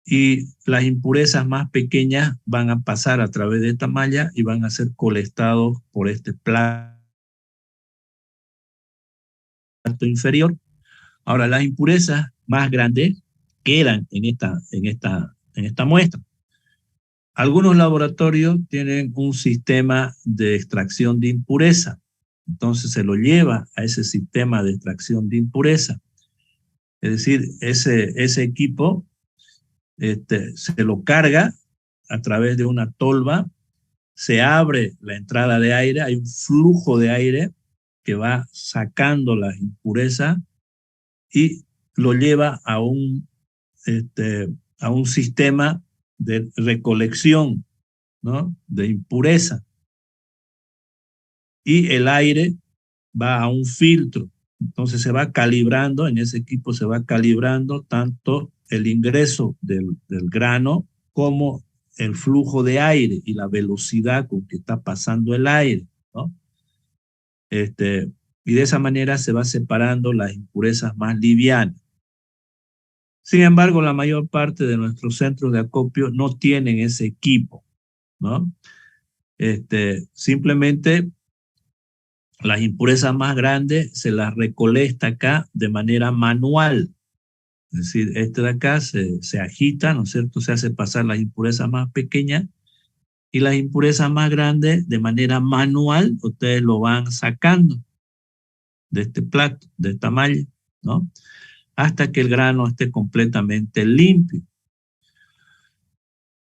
y las impurezas más pequeñas van a pasar a través de esta malla y van a ser colectados por este plato inferior. Ahora, las impurezas más grandes quedan en esta muestra. Algunos laboratorios tienen un sistema de extracción de impureza, entonces se lo lleva a ese sistema de extracción de impureza. Es decir, ese equipo se lo carga a través de una tolva, se abre la entrada de aire, hay un flujo de aire que va sacando las impurezas y lo lleva a un sistema de recolección, ¿no? De impureza. Y el aire va a un filtro. Entonces se va calibrando, en ese equipo se va calibrando tanto el ingreso del grano como el flujo de aire y la velocidad con que está pasando el aire, ¿no? Y de esa manera se va separando las impurezas más livianas. Sin embargo, la mayor parte de nuestros centros de acopio no tienen ese equipo, ¿no? Simplemente las impurezas más grandes se las recolecta acá de manera manual. Es decir, de acá se agita, ¿no es cierto? Se hace pasar las impurezas más pequeñas y las impurezas más grandes de manera manual, ustedes lo van sacando de este plato, de esta malla, ¿no? Hasta que el grano esté completamente limpio.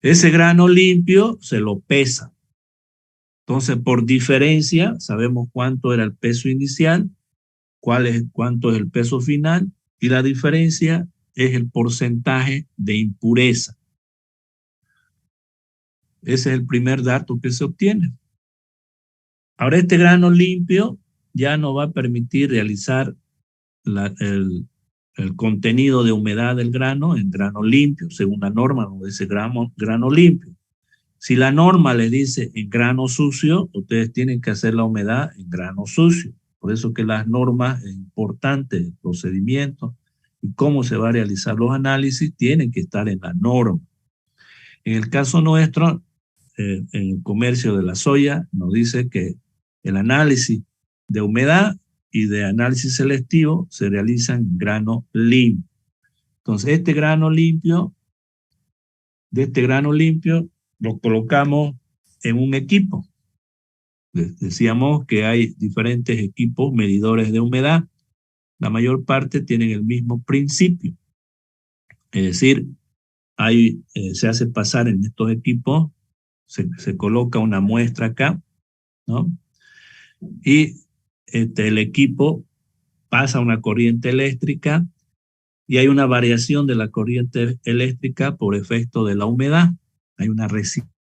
Ese grano limpio se lo pesa. Entonces, por diferencia, sabemos cuánto era el peso inicial, cuánto es el peso final, y la diferencia es el porcentaje de impureza. Ese es el primer dato que se obtiene. Ahora, este grano limpio ya no va a permitir realizar el contenido de humedad del grano en grano limpio, según la norma, donde dice grano limpio. Si la norma les dice en grano sucio, ustedes tienen que hacer la humedad en grano sucio. Por eso que las normas es importante, el procedimiento y cómo se va a realizar los análisis tienen que estar en la norma. En el caso nuestro, en el comercio de la soya, nos dice que el análisis de humedad y de análisis selectivo se realizan en grano limpio. Entonces, este grano limpio lo colocamos en un equipo. Decíamos que hay diferentes equipos medidores de humedad. La mayor parte tienen el mismo principio. Es decir, se hace pasar en estos equipos, se coloca una muestra acá, ¿no? Y el equipo pasa una corriente eléctrica y hay una variación de la corriente eléctrica por efecto de la humedad. Hay una resistencia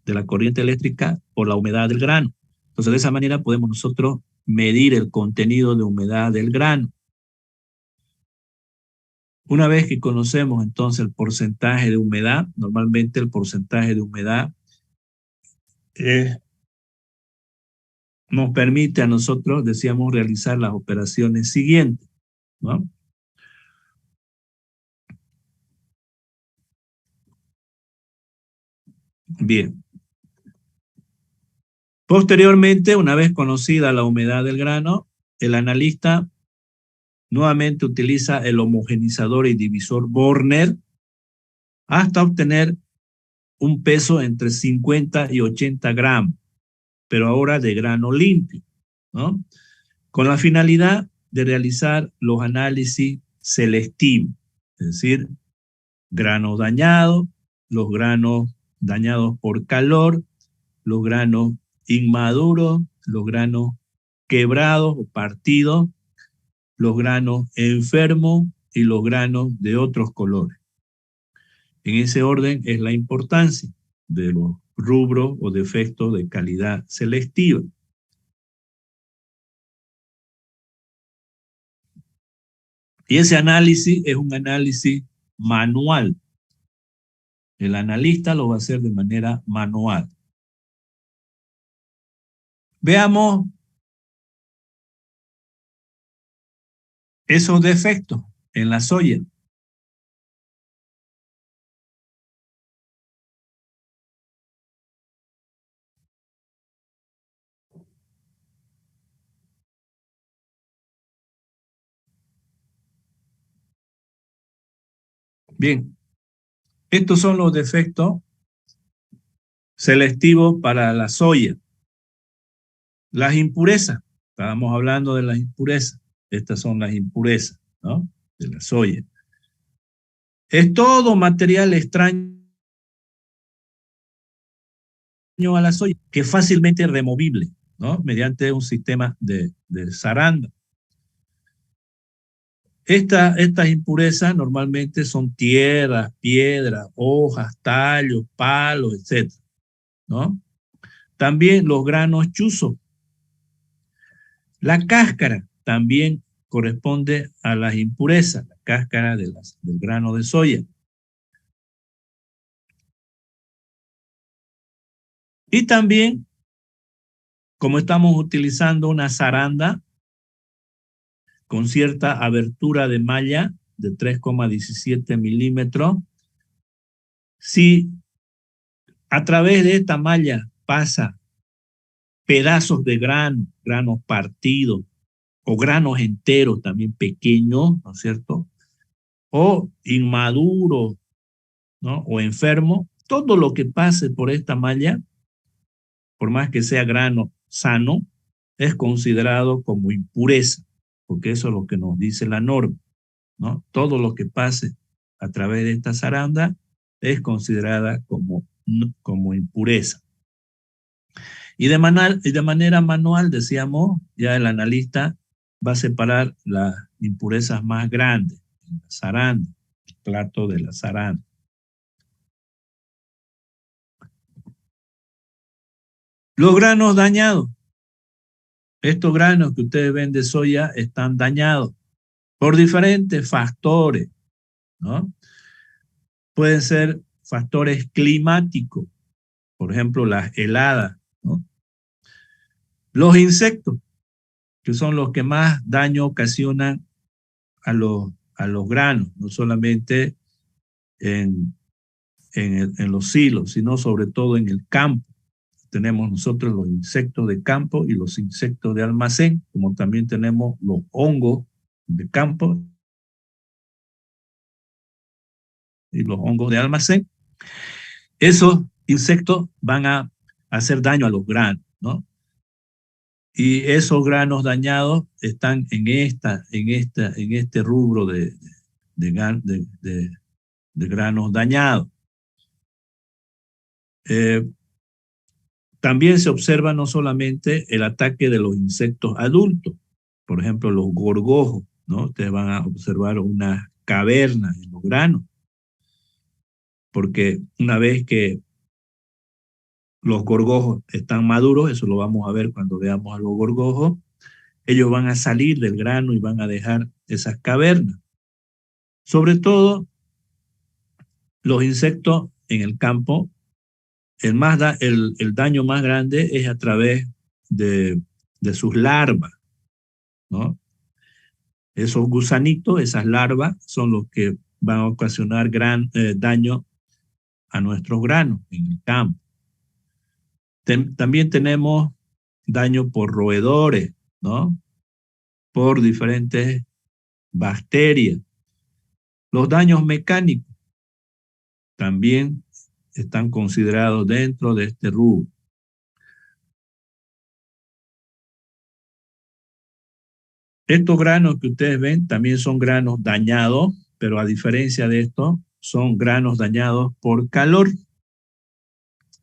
de la corriente eléctrica por la humedad del grano. Entonces, de esa manera podemos nosotros medir el contenido de humedad del grano. Una vez que conocemos entonces el porcentaje de humedad, normalmente el porcentaje de humedad nos permite a nosotros, decíamos, realizar las operaciones siguientes, ¿no? Bien. Posteriormente, una vez conocida la humedad del grano, el analista nuevamente utiliza el homogenizador y divisor Borner hasta obtener un peso entre 50 y 80 gramos, pero ahora de grano limpio, ¿no? Con la finalidad de realizar los análisis selectivos, es decir, granos dañados, los granos dañados por calor, los granos inmaduros, los granos quebrados o partidos, los granos enfermos y los granos de otros colores. En ese orden es la importancia de los rubro o defecto de calidad selectiva. Y ese análisis es un análisis manual. El analista lo va a hacer de manera manual. Veamos esos defectos en la soya. Bien, estos son los defectos selectivos para la soya. Las impurezas, estábamos hablando de las impurezas. Estas son las impurezas, ¿no? De la soya. Es todo material extraño a la soya que es fácilmente removible, ¿no? Mediante un sistema de zaranda. Estas impurezas normalmente son tierras, piedras, hojas, tallos, palos, etc., ¿no? También los granos chuzos. La cáscara también corresponde a las impurezas, la cáscara del grano de soya. Y también, como estamos utilizando una zaranda con cierta abertura de malla de 3,17 milímetros, si a través de esta malla pasa pedazos de granos partidos o granos enteros también pequeños, ¿no es cierto? O inmaduros, ¿no? O enfermos, todo lo que pase por esta malla, por más que sea grano sano, es considerado como impureza, porque eso es lo que nos dice la norma, ¿no? Todo lo que pase a través de esta zaranda es considerada como impureza. Y de manera manual, decíamos, ya el analista va a separar las impurezas más grandes, la zaranda, el plato de la zaranda. Los granos dañados. Estos granos que ustedes ven de soya están dañados por diferentes factores, ¿no? Pueden ser factores climáticos, por ejemplo, las heladas, ¿no? Los insectos, que son los que más daño ocasionan a los granos, no solamente en los silos, sino sobre todo en el campo. Tenemos nosotros los insectos de campo y los insectos de almacén, como también tenemos los hongos de campo y los hongos de almacén. Esos insectos van a hacer daño a los granos, ¿no? Y esos granos dañados están en este rubro de granos dañados. También se observa no solamente el ataque de los insectos adultos, por ejemplo, los gorgojos, ¿no? Ustedes van a observar una caverna en los granos, porque una vez que los gorgojos están maduros, eso lo vamos a ver cuando veamos a los gorgojos, ellos van a salir del grano y van a dejar esas cavernas. Sobre todo, los insectos en el campo, el daño más grande es a través de sus larvas, ¿no? Esos gusanitos, esas larvas, son los que van a ocasionar daño a nuestros granos en el campo. También tenemos daño por roedores, ¿no? Por diferentes bacterias. Los daños mecánicos también están considerados dentro de este rubro. Estos granos que ustedes ven también son granos dañados, pero a diferencia de esto, son granos dañados por calor.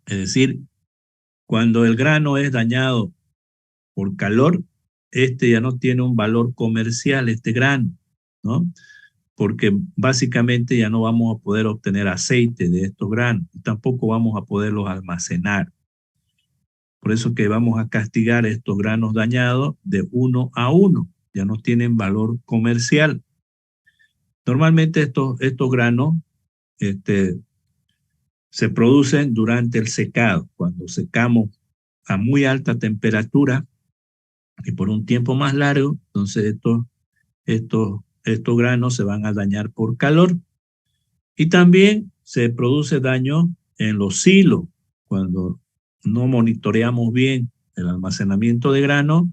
Es decir, cuando el grano es dañado por calor, este ya no tiene un valor comercial, este grano, ¿no? porque básicamente ya no vamos a poder obtener aceite de estos granos y tampoco vamos a poderlos almacenar. Por eso que vamos a castigar estos granos dañados de 1 a 1, ya no tienen valor comercial. Normalmente estos granos se producen durante el secado, cuando secamos a muy alta temperatura y por un tiempo más largo, entonces estos granos se van a dañar por calor. Y también se produce daño en los silos, cuando no monitoreamos bien el almacenamiento de grano,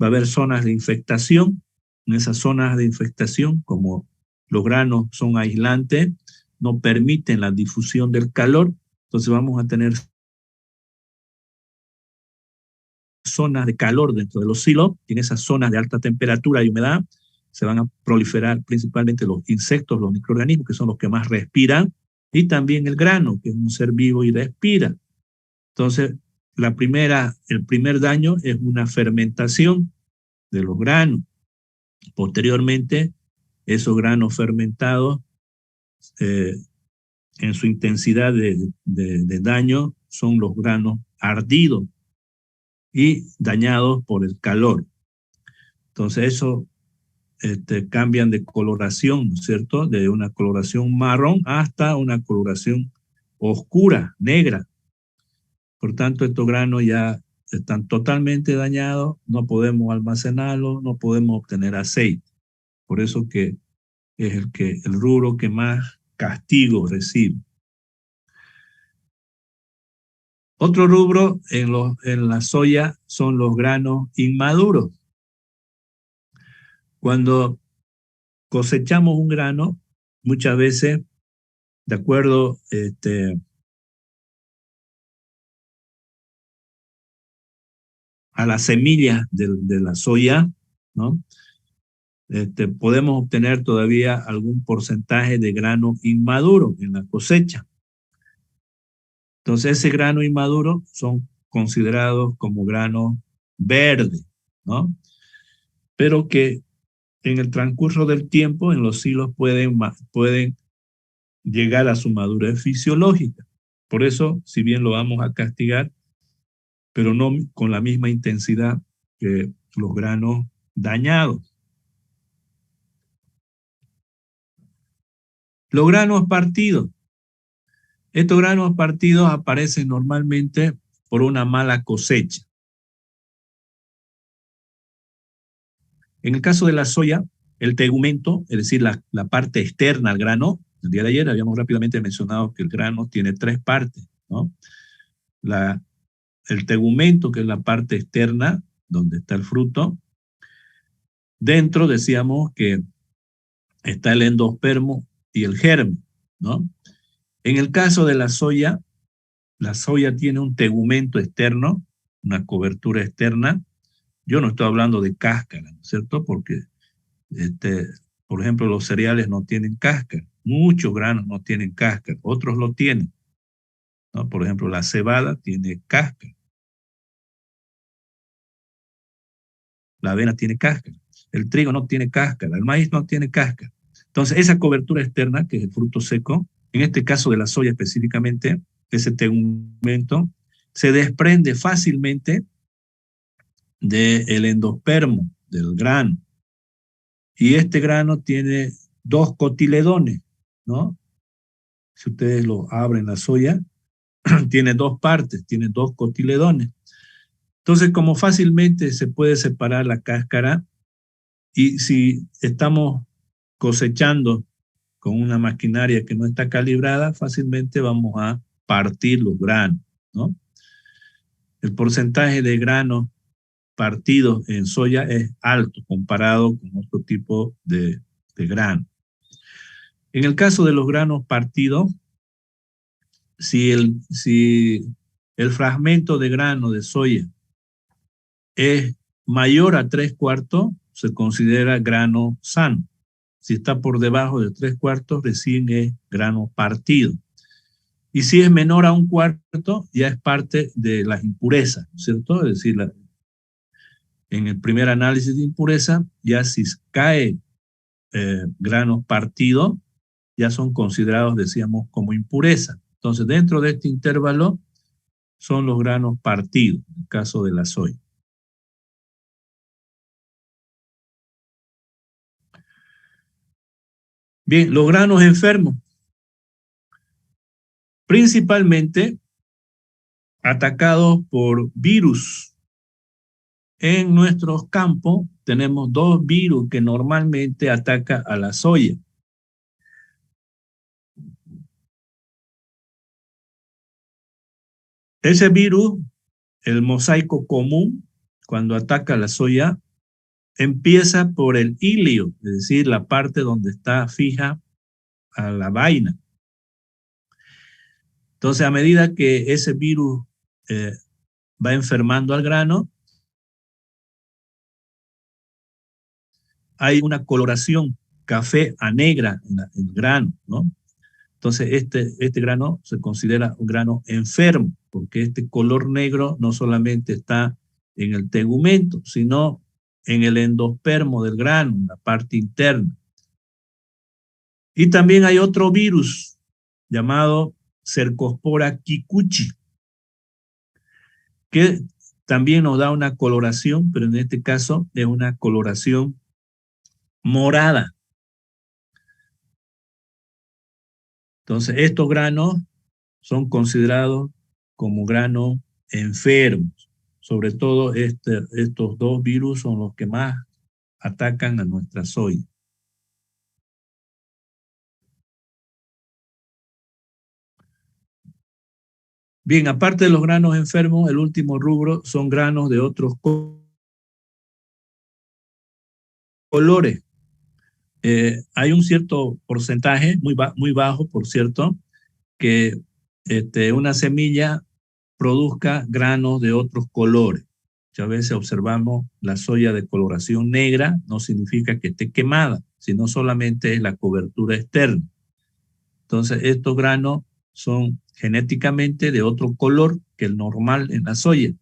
va a haber zonas de infectación. En esas zonas de infectación, como los granos son aislantes, no permiten la difusión del calor, entonces vamos a tener zonas de calor dentro de los silos, y en esas zonas de alta temperatura y humedad se van a proliferar principalmente los insectos, los microorganismos, que son los que más respiran, y también el grano, que es un ser vivo y respira. Entonces, el primer daño es una fermentación de los granos. Posteriormente, esos granos fermentados, en su intensidad de daño, son los granos ardidos y dañados por el calor. Entonces, eso cambian de coloración, ¿no es cierto? De una coloración marrón hasta una coloración oscura, negra. Por tanto, estos granos ya están totalmente dañados, no podemos almacenarlos, no podemos obtener aceite. Por eso que es el rubro que más castigo recibe. Otro rubro en la soya son los granos inmaduros. Cuando cosechamos un grano, muchas veces, de acuerdo a las semillas de la soya, ¿no? Podemos obtener todavía algún porcentaje de grano inmaduro en la cosecha. Entonces, ese grano inmaduro son considerados como granos verdes, ¿no? Pero que en el transcurso del tiempo, en los silos pueden llegar a su madurez fisiológica. Por eso, si bien lo vamos a castigar, pero no con la misma intensidad que los granos dañados. Los granos partidos. Estos granos partidos aparecen normalmente por una mala cosecha. En el caso de la soya, el tegumento, es decir, la parte externa al grano, el día de ayer habíamos rápidamente mencionado que el grano tiene 3 partes, ¿no? El tegumento, que es la parte externa, donde está el fruto. Dentro decíamos que está el endospermo y el germen, ¿no? En el caso de la soya tiene un tegumento externo, una cobertura externa. Yo no estoy hablando de cáscara, ¿no es cierto? Porque, por ejemplo, los cereales no tienen cáscara. Muchos granos no tienen cáscara, otros lo tienen, ¿no? Por ejemplo, la cebada tiene cáscara. La avena tiene cáscara. El trigo no tiene cáscara. El maíz no tiene cáscara. Entonces, esa cobertura externa, que es el fruto seco, en este caso de la soya específicamente, ese tegumento, se desprende fácilmente del endospermo, del grano. Y este grano tiene 2 cotiledones, ¿no? Si ustedes lo abren la soya, tiene 2 partes, tiene 2 cotiledones. Entonces, como fácilmente se puede separar la cáscara, y si estamos cosechando con una maquinaria que no está calibrada, fácilmente vamos a partir los granos, ¿no? El porcentaje de granos partidos en soya es alto comparado con otro tipo de grano. En el caso de los granos partidos, si el fragmento de grano de soya es mayor a 3/4, se considera grano sano. Si está por debajo de 3/4, recién es grano partido. Y si es menor a 1/4, ya es parte de las impurezas, ¿no es cierto? Es decir, en el primer análisis de impureza, ya si cae granos partidos ya son considerados, decíamos, como impureza. Entonces, dentro de este intervalo son los granos partidos, en el caso de la soya. Bien, los granos enfermos. Principalmente atacados por virus. En nuestros campos tenemos dos virus que normalmente atacan a la soya. Ese virus, el mosaico común, cuando ataca la soya, empieza por el hilo, es decir, la parte donde está fija a la vaina. Entonces, a medida que ese virus va enfermando al grano, hay una coloración café a negra en el grano, ¿no? Entonces, este grano se considera un grano enfermo, porque este color negro no solamente está en el tegumento, sino en el endospermo del grano, en la parte interna. Y también hay otro virus llamado Cercospora kikuchi, que también nos da una coloración, pero en este caso es una coloración morada. Entonces, estos granos son considerados como granos enfermos. Sobre todo estos dos virus son los que más atacan a nuestra soya. Bien, aparte de los granos enfermos, el último rubro son granos de otros colores. Hay un cierto porcentaje, muy bajo, por cierto, que una semilla produzca granos de otros colores. Muchas veces observamos la soya de coloración negra, no significa que esté quemada, sino solamente es la cobertura externa. Entonces, estos granos son genéticamente de otro color que el normal en la soya.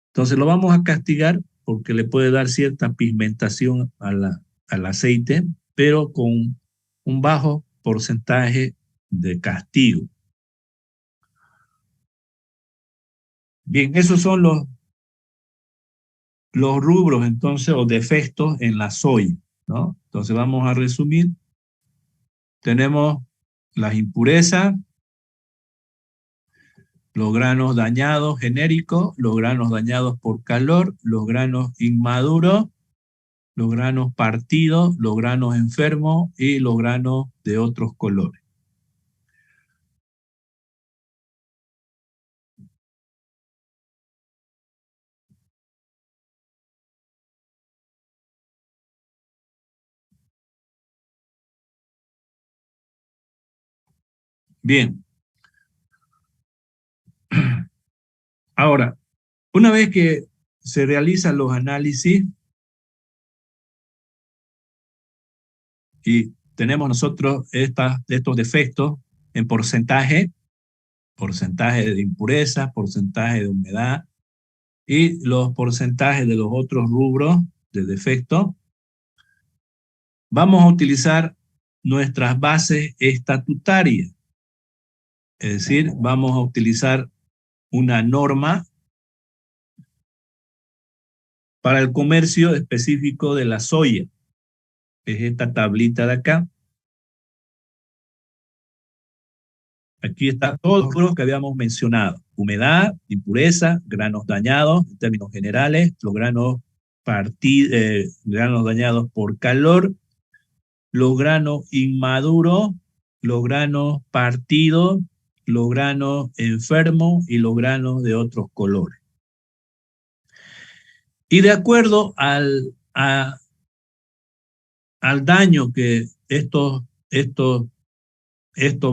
Entonces, lo vamos a castigar porque le puede dar cierta pigmentación al aceite, pero con un bajo porcentaje de castigo. Bien, esos son los rubros entonces o defectos en la soya, ¿no? Entonces vamos a resumir. Tenemos las impurezas, los granos dañados genéricos, los granos dañados por calor, los granos inmaduros, los granos partidos, los granos enfermos y los granos de otros colores. Bien. Ahora, una vez que se realizan los análisis y tenemos nosotros estos defectos en porcentaje de impureza, porcentaje de humedad y los porcentajes de los otros rubros de defecto, vamos a utilizar nuestras bases estatutarias. Es decir, vamos a utilizar una norma para el comercio específico de la soya. Es esta tablita de acá. Aquí están todos los rubros que habíamos mencionado. Humedad, impureza, granos dañados en términos generales, los granos dañados por calor, los granos inmaduros, los granos partidos, los granos enfermos y los granos de otros colores. Y de acuerdo al daño que estos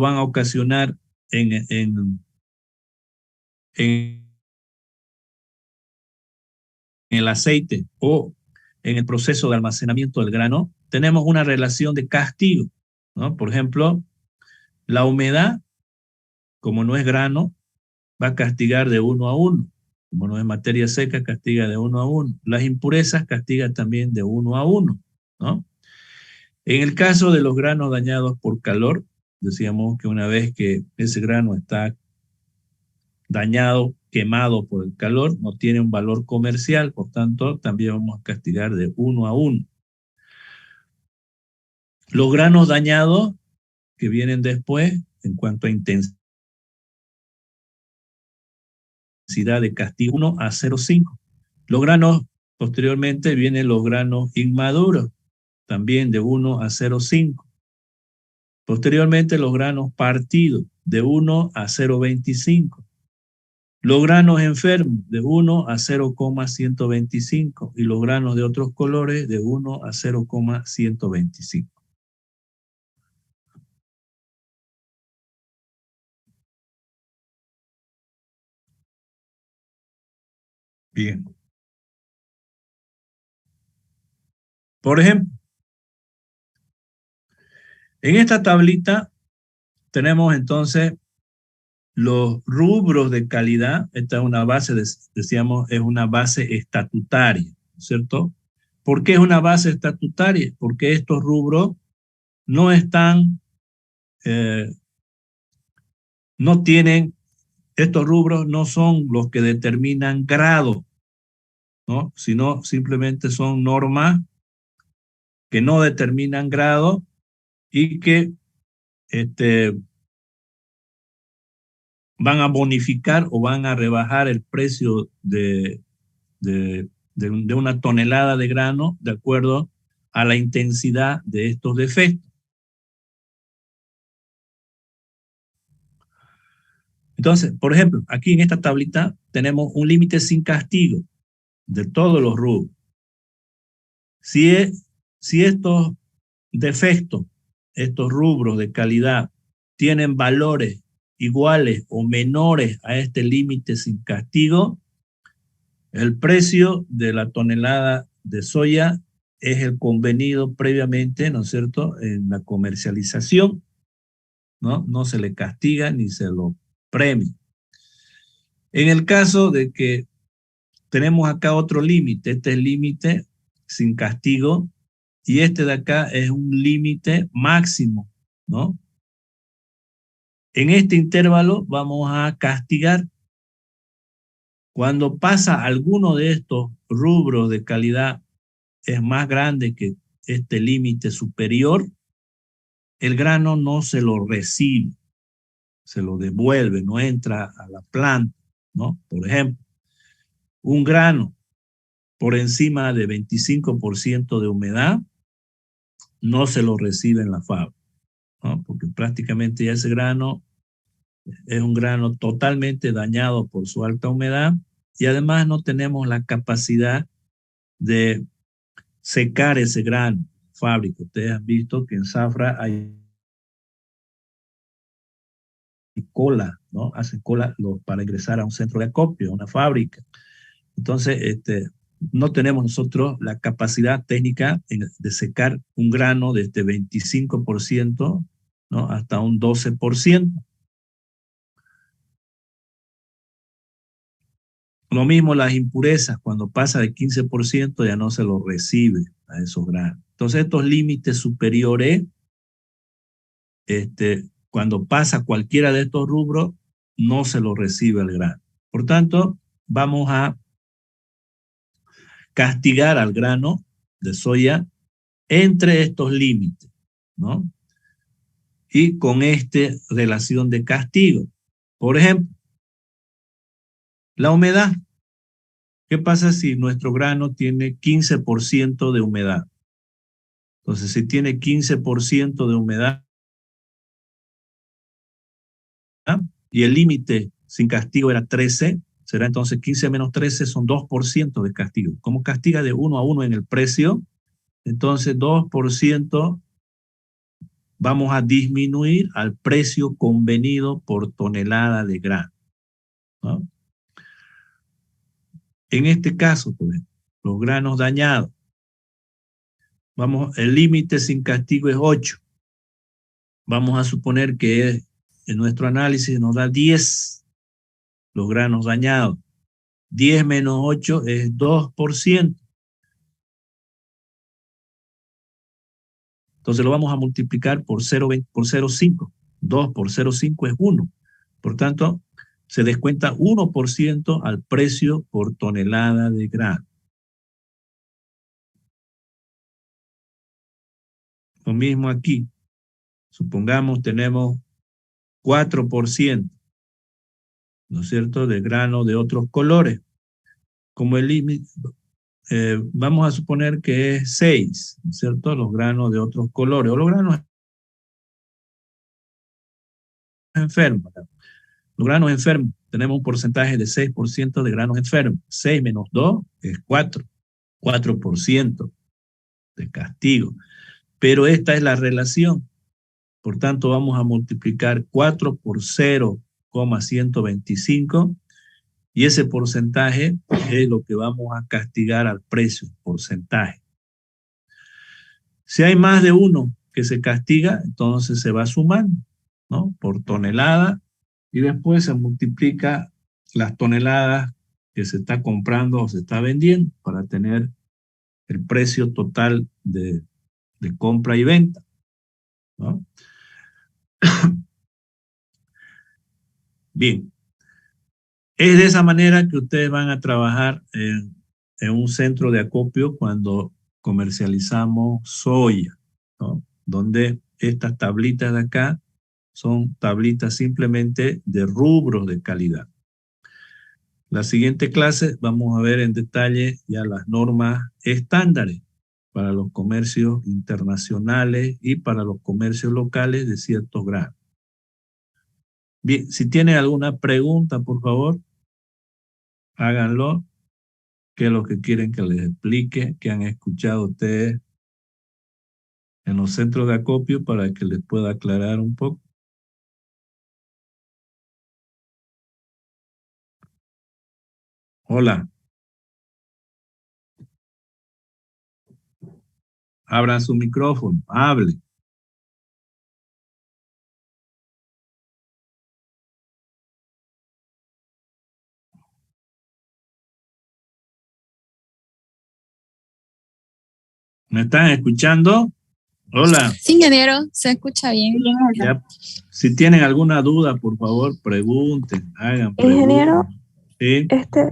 van a ocasionar en el aceite o en el proceso de almacenamiento del grano, tenemos una relación de castigo, ¿no? Por ejemplo, la humedad, como no es grano, va a castigar de 1 a 1. Como no es materia seca, castiga de 1 a 1. Las impurezas castigan también de 1 a 1, ¿no? En el caso de los granos dañados por calor, decíamos que una vez que ese grano está dañado, quemado por el calor, no tiene un valor comercial, por tanto, también vamos a castigar de 1 a 1. Los granos dañados que vienen después, en cuanto a intensidad de castigo, 1 a 0,5. Los granos, posteriormente vienen los granos inmaduros, también de 1 a 0,5. Posteriormente los granos partidos, de 1 a 0,25. Los granos enfermos, de 1 a 0,125. Y los granos de otros colores, de 1 a 0,125. Bien. Por ejemplo, en esta tablita tenemos entonces los rubros de calidad. Esta es una base, decíamos, es una base estatutaria, ¿cierto? ¿Por qué es una base estatutaria? Porque estos rubros no están, no tienen, estos rubros no son los que determinan grado, ¿no? Sino simplemente son normas que no determinan grado y que van a bonificar o van a rebajar el precio de una tonelada de grano de acuerdo a la intensidad de estos defectos. Entonces, por ejemplo, aquí en esta tablita tenemos un límite sin castigo de todos los rubros. Si estos defectos, estos rubros de calidad tienen valores iguales o menores a este límite sin castigo, el precio de la tonelada de soya es el convenido previamente, ¿no es cierto?, en la comercialización, ¿no? No se le castiga ni se lo premia. En el caso de que tenemos acá otro límite, este es el límite sin castigo, y este de acá es un límite máximo, ¿no? En este intervalo vamos a castigar. Cuando pasa alguno de estos rubros de calidad es más grande que este límite superior, el grano no se lo recibe, se lo devuelve, no entra a la planta, ¿no? Por ejemplo, un grano por encima de 25% de humedad no se lo recibe en la fábrica, ¿no? Porque prácticamente ya ese grano es un grano totalmente dañado por su alta humedad y además no tenemos la capacidad de secar ese grano. Fábrica, ustedes han visto que en Zafra hay cola, ¿no? Hacen cola para ingresar a un centro de acopio, a una fábrica. Entonces, no tenemos nosotros la capacidad técnica de secar un grano desde 25%, ¿no?, hasta un 12%. Lo mismo las impurezas, cuando pasa de 15% ya no se lo recibe a esos granos. Entonces estos límites superiores, cuando pasa cualquiera de estos rubros, no se lo recibe el grano. Por tanto, vamos a castigar al grano de soya entre estos límites, ¿no? Y con esta relación de castigo. Por ejemplo, la humedad. ¿Qué pasa si nuestro grano tiene 15% de humedad? Entonces, si tiene 15% de humedad y el límite sin castigo era 13, será entonces 15 menos 13 son 2% de castigo. Como castiga de 1 a 1 en el precio, entonces 2% vamos a disminuir al precio convenido por tonelada de grano, ¿no? En este caso, por ejemplo, los granos dañados, el límite sin castigo es 8. Vamos a suponer que en nuestro análisis nos da 10 los granos dañados. 10 menos 8 es 2%. Entonces lo vamos a multiplicar por 0,5. 2 por 0,5 es 1. Por tanto, se descuenta 1% al precio por tonelada de grano. Lo mismo aquí. Supongamos tenemos 4%, ¿no es cierto?, de grano de otros colores. Como el límite, vamos a suponer que es 6, ¿no es cierto?, los granos de otros colores, o los granos enfermos. Los granos enfermos, tenemos un porcentaje de 6% de granos enfermos. 6 menos 2 es 4. 4% de castigo. Pero esta es la relación. Por tanto, vamos a multiplicar 4 por 0,125 y ese porcentaje es lo que vamos a castigar al precio, porcentaje. Si hay más de uno que se castiga, entonces se va sumando, ¿no?, por tonelada, y después se multiplica las toneladas que se está comprando o se está vendiendo para tener el precio total de compra y venta, ¿no? Bien, es de esa manera que ustedes van a trabajar en un centro de acopio cuando comercializamos soya, ¿no?, donde estas tablitas de acá son tablitas simplemente de rubros de calidad. La siguiente clase vamos a ver en detalle ya las normas estándares para los comercios internacionales y para los comercios locales de ciertos grados. Bien, si tienen alguna pregunta, por favor, háganlo. ¿Qué es lo que quieren que les explique? ¿Qué han escuchado ustedes en los centros de acopio para que les pueda aclarar un poco? Hola. Abran su micrófono, hable. ¿Me están escuchando? Hola. Sí, ingeniero, se escucha bien. Ya, si tienen alguna duda, por favor, pregunten, hagan preguntas. Ingeniero, ¿Sí?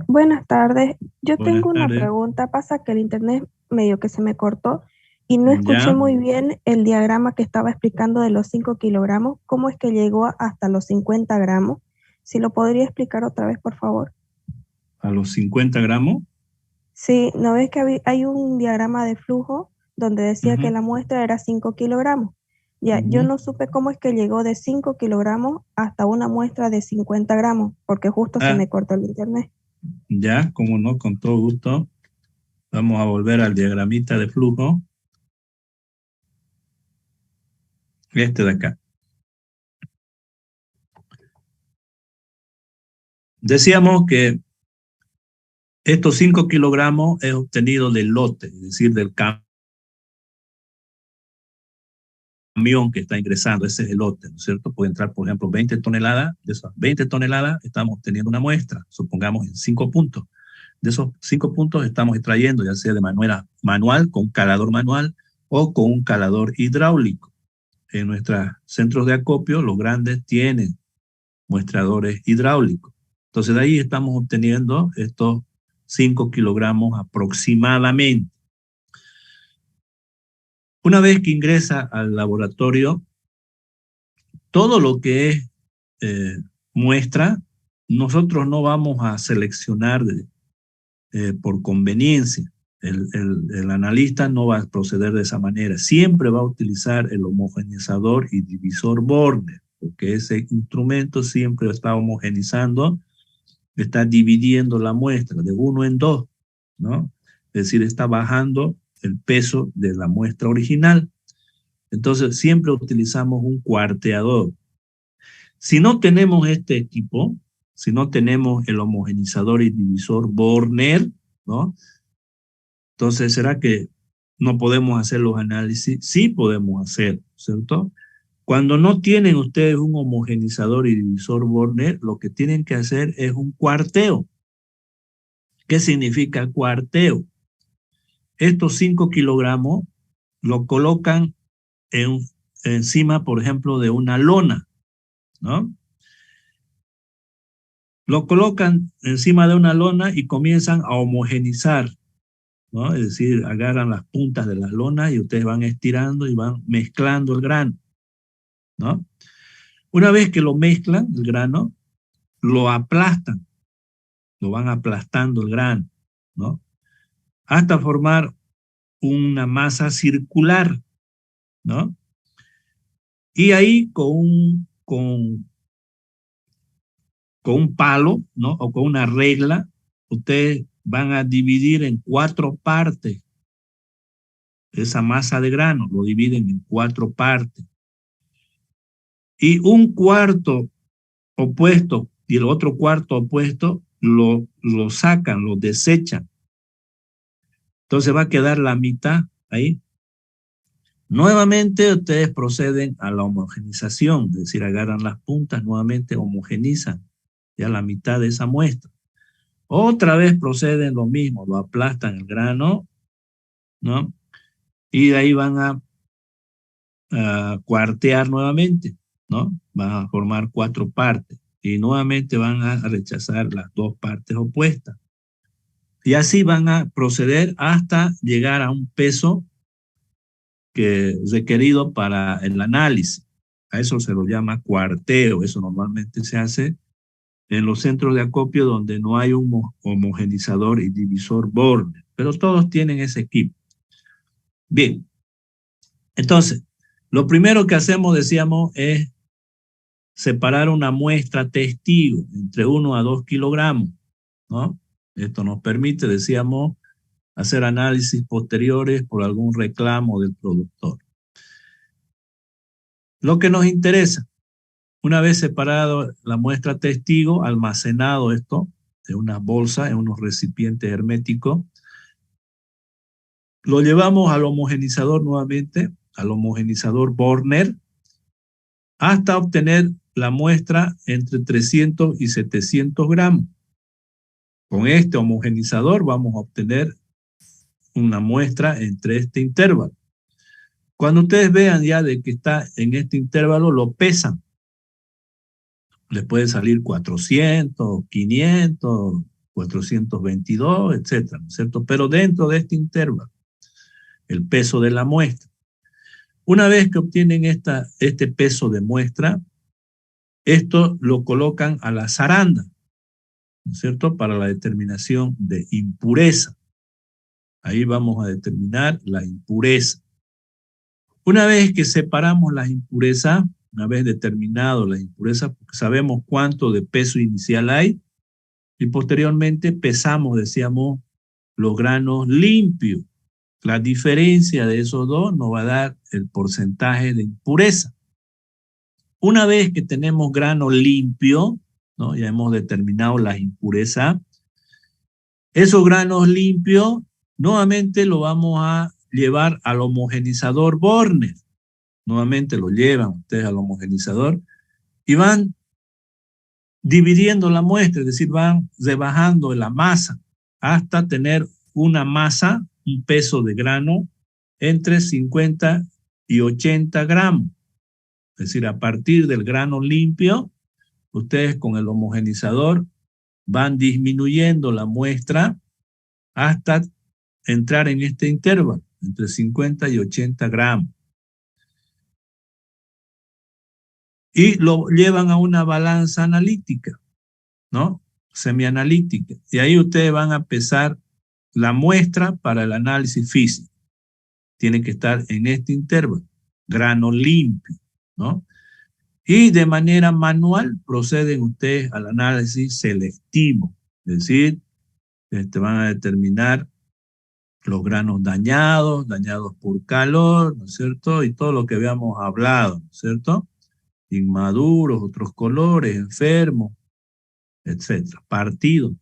Buenas tardes. Yo Buenas tengo una tardes. pregunta. Pasa que el internet medio que se me cortó y no escuché Ya. muy bien el diagrama que estaba explicando de los 5 kilogramos. ¿Cómo es que llegó hasta los 50 gramos? Si lo podría explicar otra vez, por favor. ¿A los 50 gramos? Sí, ¿no ves que hay un diagrama de flujo donde decía que Ujú. la muestra era 5 kilogramos? Ya, yo Ujú. no supe cómo es que llegó de 5 kilogramos hasta una muestra de 50 gramos, porque justo se me cortó el internet. Ya, como no, con todo gusto. Vamos a volver al diagramita de flujo. Este de acá. Decíamos que estos 5 kilogramos es obtenido del lote, es decir, del camión que está ingresando, ese es el lote, ¿no es cierto? Puede entrar, por ejemplo, 20 toneladas, de esas 20 toneladas estamos obteniendo una muestra, supongamos en 5 puntos. De esos 5 puntos estamos extrayendo, ya sea de manera manual, con calador manual o con un calador hidráulico. En nuestros centros de acopio, los grandes tienen muestradores hidráulicos. Entonces, de ahí estamos obteniendo estos 5 kilogramos aproximadamente. Una vez que ingresa al laboratorio, todo lo que es muestra, nosotros no vamos a seleccionar por conveniencia. El analista no va a proceder de esa manera. Siempre va a utilizar el homogeneizador y divisor Borner, porque ese instrumento siempre está homogenizando, está dividiendo la muestra de 1 en 2, ¿no? Es decir, está bajando el peso de la muestra original. Entonces, siempre utilizamos un cuarteador. Si no tenemos este equipo, si no tenemos el homogenizador y divisor Borner, ¿no?, entonces, ¿será que no podemos hacer los análisis? Sí podemos hacer, ¿cierto? Cuando no tienen ustedes un homogenizador y divisor Borner, lo que tienen que hacer es un cuarteo. ¿Qué significa cuarteo? Estos 5 kilogramos lo colocan encima, por ejemplo, de una lona, ¿no? Lo colocan encima de una lona y comienzan a homogenizar, ¿no? Es decir, agarran las puntas de la lona y ustedes van estirando y van mezclando el grano, ¿no? Una vez que lo mezclan, el grano, lo aplastan, lo van aplastando el grano, ¿no? Hasta formar una masa circular, ¿no? Y ahí con un palo, ¿no? O con una regla, ustedes van a dividir en 4 partes esa masa de grano, lo dividen en 4 partes. Y un cuarto opuesto y el otro cuarto opuesto lo sacan, lo desechan. Entonces va a quedar la mitad ahí. Nuevamente ustedes proceden a la homogenización, es decir, agarran las puntas, nuevamente homogenizan ya la mitad de esa muestra. Otra vez proceden lo mismo, lo aplastan el grano, ¿no? Y de ahí van a cuartear nuevamente, ¿no? Van a formar 4 partes y nuevamente van a rechazar las 2 partes opuestas. Y así van a proceder hasta llegar a un peso que es requerido para el análisis. A eso se lo llama cuarteo. Eso normalmente se hace en los centros de acopio donde no hay un homogenizador y divisor Borner, pero todos tienen ese equipo. Bien, entonces, lo primero que hacemos, decíamos, es separar una muestra testigo entre 1 a 2 kilogramos, ¿no? Esto nos permite, decíamos, hacer análisis posteriores por algún reclamo del productor. Lo que nos interesa, una vez separado la muestra testigo, almacenado esto en una bolsa, en unos recipientes herméticos, lo llevamos al homogenizador nuevamente, al homogenizador Borner, hasta obtener la muestra entre 300 y 700 gramos. Con este homogenizador vamos a obtener una muestra entre este intervalo. Cuando ustedes vean ya de que está en este intervalo, lo pesan. Les puede salir 400, 500, 422, etcétera, ¿no es cierto? Pero dentro de este intervalo, el peso de la muestra. Una vez que obtienen este peso de muestra, esto lo colocan a la zaranda, ¿no es cierto? Para la determinación de impureza. Ahí vamos a determinar la impureza. Una vez que separamos las impurezas, una vez determinado las impurezas, porque sabemos cuánto de peso inicial hay, y posteriormente pesamos, decíamos, los granos limpios. La diferencia de esos dos nos va a dar el porcentaje de impureza. Una vez que tenemos grano limpio, ¿no? Ya hemos determinado las impurezas, esos granos limpios nuevamente lo vamos a llevar al homogenizador Borner. Nuevamente lo llevan ustedes al homogenizador y van dividiendo la muestra, es decir, van rebajando la masa hasta tener una masa, un peso de grano entre 50 y 80 gramos. Es decir, a partir del grano limpio, ustedes con el homogenizador van disminuyendo la muestra hasta entrar en este intervalo, entre 50 y 80 gramos. Y lo llevan a una balanza analítica, ¿no? Semianalítica. Y ahí ustedes van a pesar la muestra para el análisis físico. Tiene que estar en este intervalo, grano limpio, ¿no? Y de manera manual proceden ustedes al análisis selectivo, es decir, van a determinar los granos dañados por calor, ¿no es cierto? Y todo lo que habíamos hablado, ¿no es cierto? Inmaduros, otros colores, enfermos, etcétera, partidos.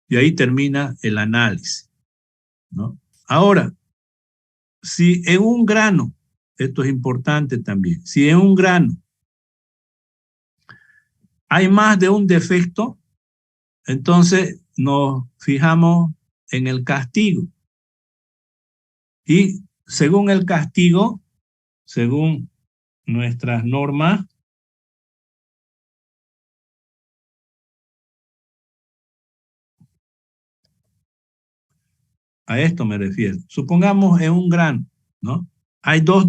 Y ahí termina el análisis, ¿no? Ahora, si en un grano, esto es importante también, si en un grano hay más de un defecto, entonces nos fijamos en el castigo y según el castigo, según nuestras normas, a esto me refiero. Supongamos en un grano, ¿no? Hay dos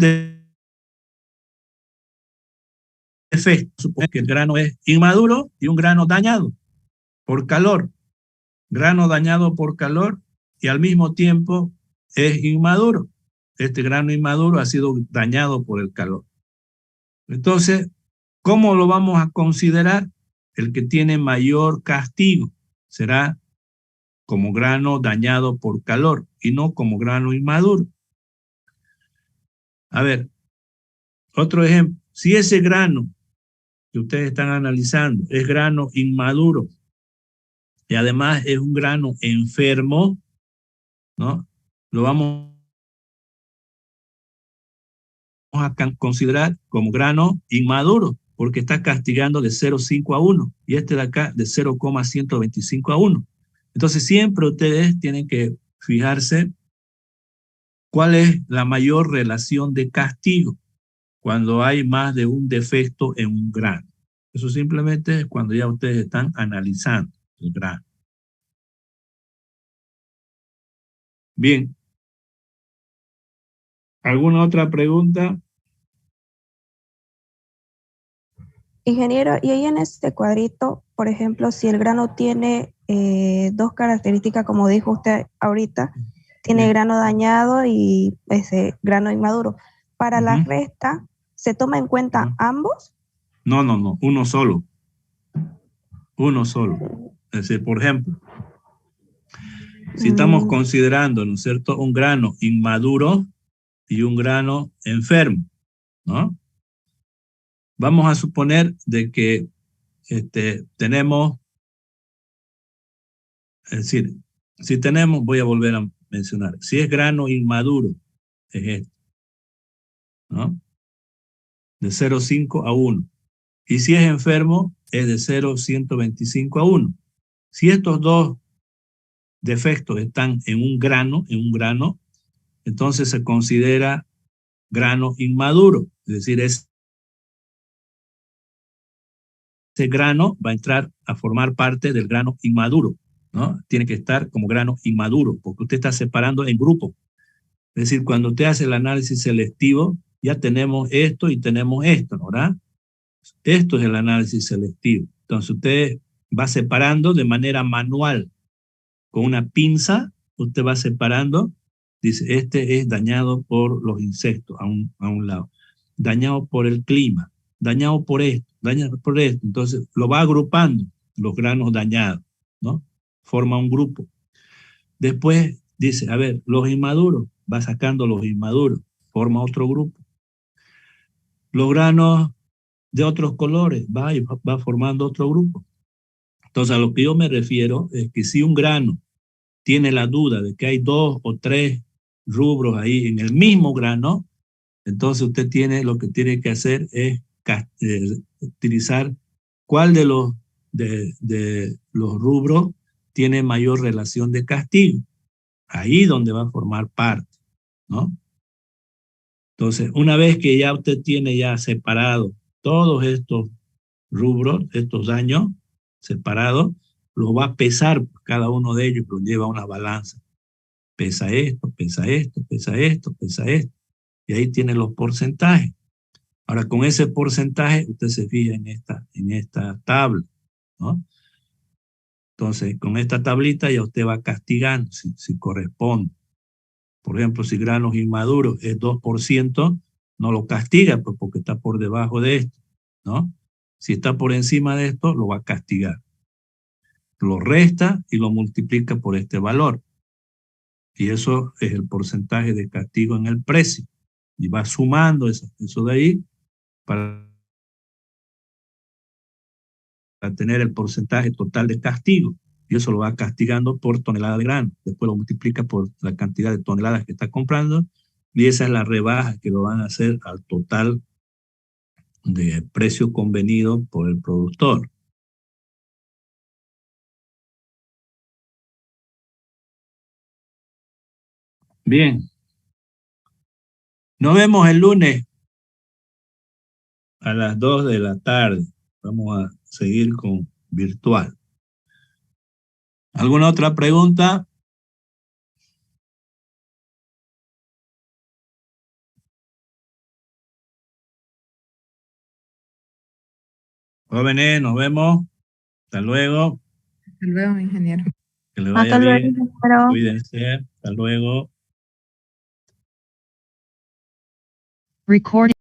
defectos. Supongamos que el grano es inmaduro y un grano dañado por calor. Grano dañado por calor y al mismo tiempo es inmaduro. Este grano inmaduro ha sido dañado por el calor. Entonces, ¿cómo lo vamos a considerar? El que tiene mayor castigo será como grano dañado por calor y no como grano inmaduro. A ver, otro ejemplo. Si ese grano que ustedes están analizando es grano inmaduro y además es un grano enfermo, ¿no? Lo vamos a considerar como grano inmaduro, porque está castigando de 0,5 a 1, y este de acá de 0,125 a 1. Entonces siempre ustedes tienen que fijarse cuál es la mayor relación de castigo cuando hay más de un defecto en un grano. Eso simplemente es cuando ya ustedes están analizando el grano. Bien. ¿Alguna otra pregunta? Ingeniero, y ahí en este cuadrito, por ejemplo, si el grano tiene dos características, como dijo usted ahorita, tiene grano dañado y ese grano inmaduro. Para la resta, ¿se toma en cuenta ambos? No, uno solo. Uno solo. Es decir, por ejemplo, si estamos considerando, ¿no es cierto?, un grano inmaduro y un grano enfermo, ¿no? Vamos a suponer de que tenemos, es decir, si tenemos, voy a volver a mencionar, si es grano inmaduro, es esto, ¿no? De 0,5 a 1. Y si es enfermo, es de 0,125 a 1. Si estos dos defectos están en un grano, entonces se considera grano inmaduro. Es decir, ese grano va a entrar a formar parte del grano inmaduro, ¿no? Tiene que estar como grano inmaduro, porque usted está separando en grupo. Es decir, cuando usted hace el análisis selectivo, ya tenemos esto y tenemos esto, ¿no? ¿Verdad? Esto es el análisis selectivo. Entonces usted va separando de manera manual. Con una pinza, usted va separando, dice, este es dañado por los insectos a un lado, dañado por el clima, dañado por esto, dañado por esto. Entonces lo va agrupando, los granos dañados, ¿no? Forma un grupo. Después dice, a ver, los inmaduros, va sacando los inmaduros, forma otro grupo. Los granos de otros colores, va formando otro grupo. Entonces a lo que yo me refiero es que si un grano tiene la duda de que hay 2 o 3 rubros ahí en el mismo grano, entonces usted lo que tiene que hacer es utilizar cuál de los rubros tiene mayor relación de castigo. Ahí donde va a formar parte, ¿no? Entonces, una vez que ya usted tiene ya separado todos estos rubros, estos daños separados, los va a pesar, cada uno de ellos los lleva a una balanza. Pesa esto, pesa esto, pesa esto, pesa esto. Y ahí tiene los porcentajes. Ahora, con ese porcentaje, usted se fija en esta tabla, ¿no? Entonces, con esta tablita ya usted va castigando si corresponde. Por ejemplo, si granos inmaduros es 2%, no lo castiga pues, porque está por debajo de esto, ¿no? Si está por encima de esto, lo va a castigar. Lo resta y lo multiplica por este valor. Y eso es el porcentaje de castigo en el precio. Y va sumando eso de ahí para tener el porcentaje total de castigo. Y eso lo va castigando por tonelada de grano. Después lo multiplica por la cantidad de toneladas que está comprando. Y esa es la rebaja que lo van a hacer al total de precio convenido por el productor. Bien. Nos vemos el lunes a las 2 de la tarde. Vamos a seguir con virtual. ¿Alguna otra pregunta? Jóvenes, nos vemos. Hasta luego. Hasta luego, ingeniero. Que le vaya Hasta luego, bien. ingeniero. Cuídense. Hasta luego. Recording.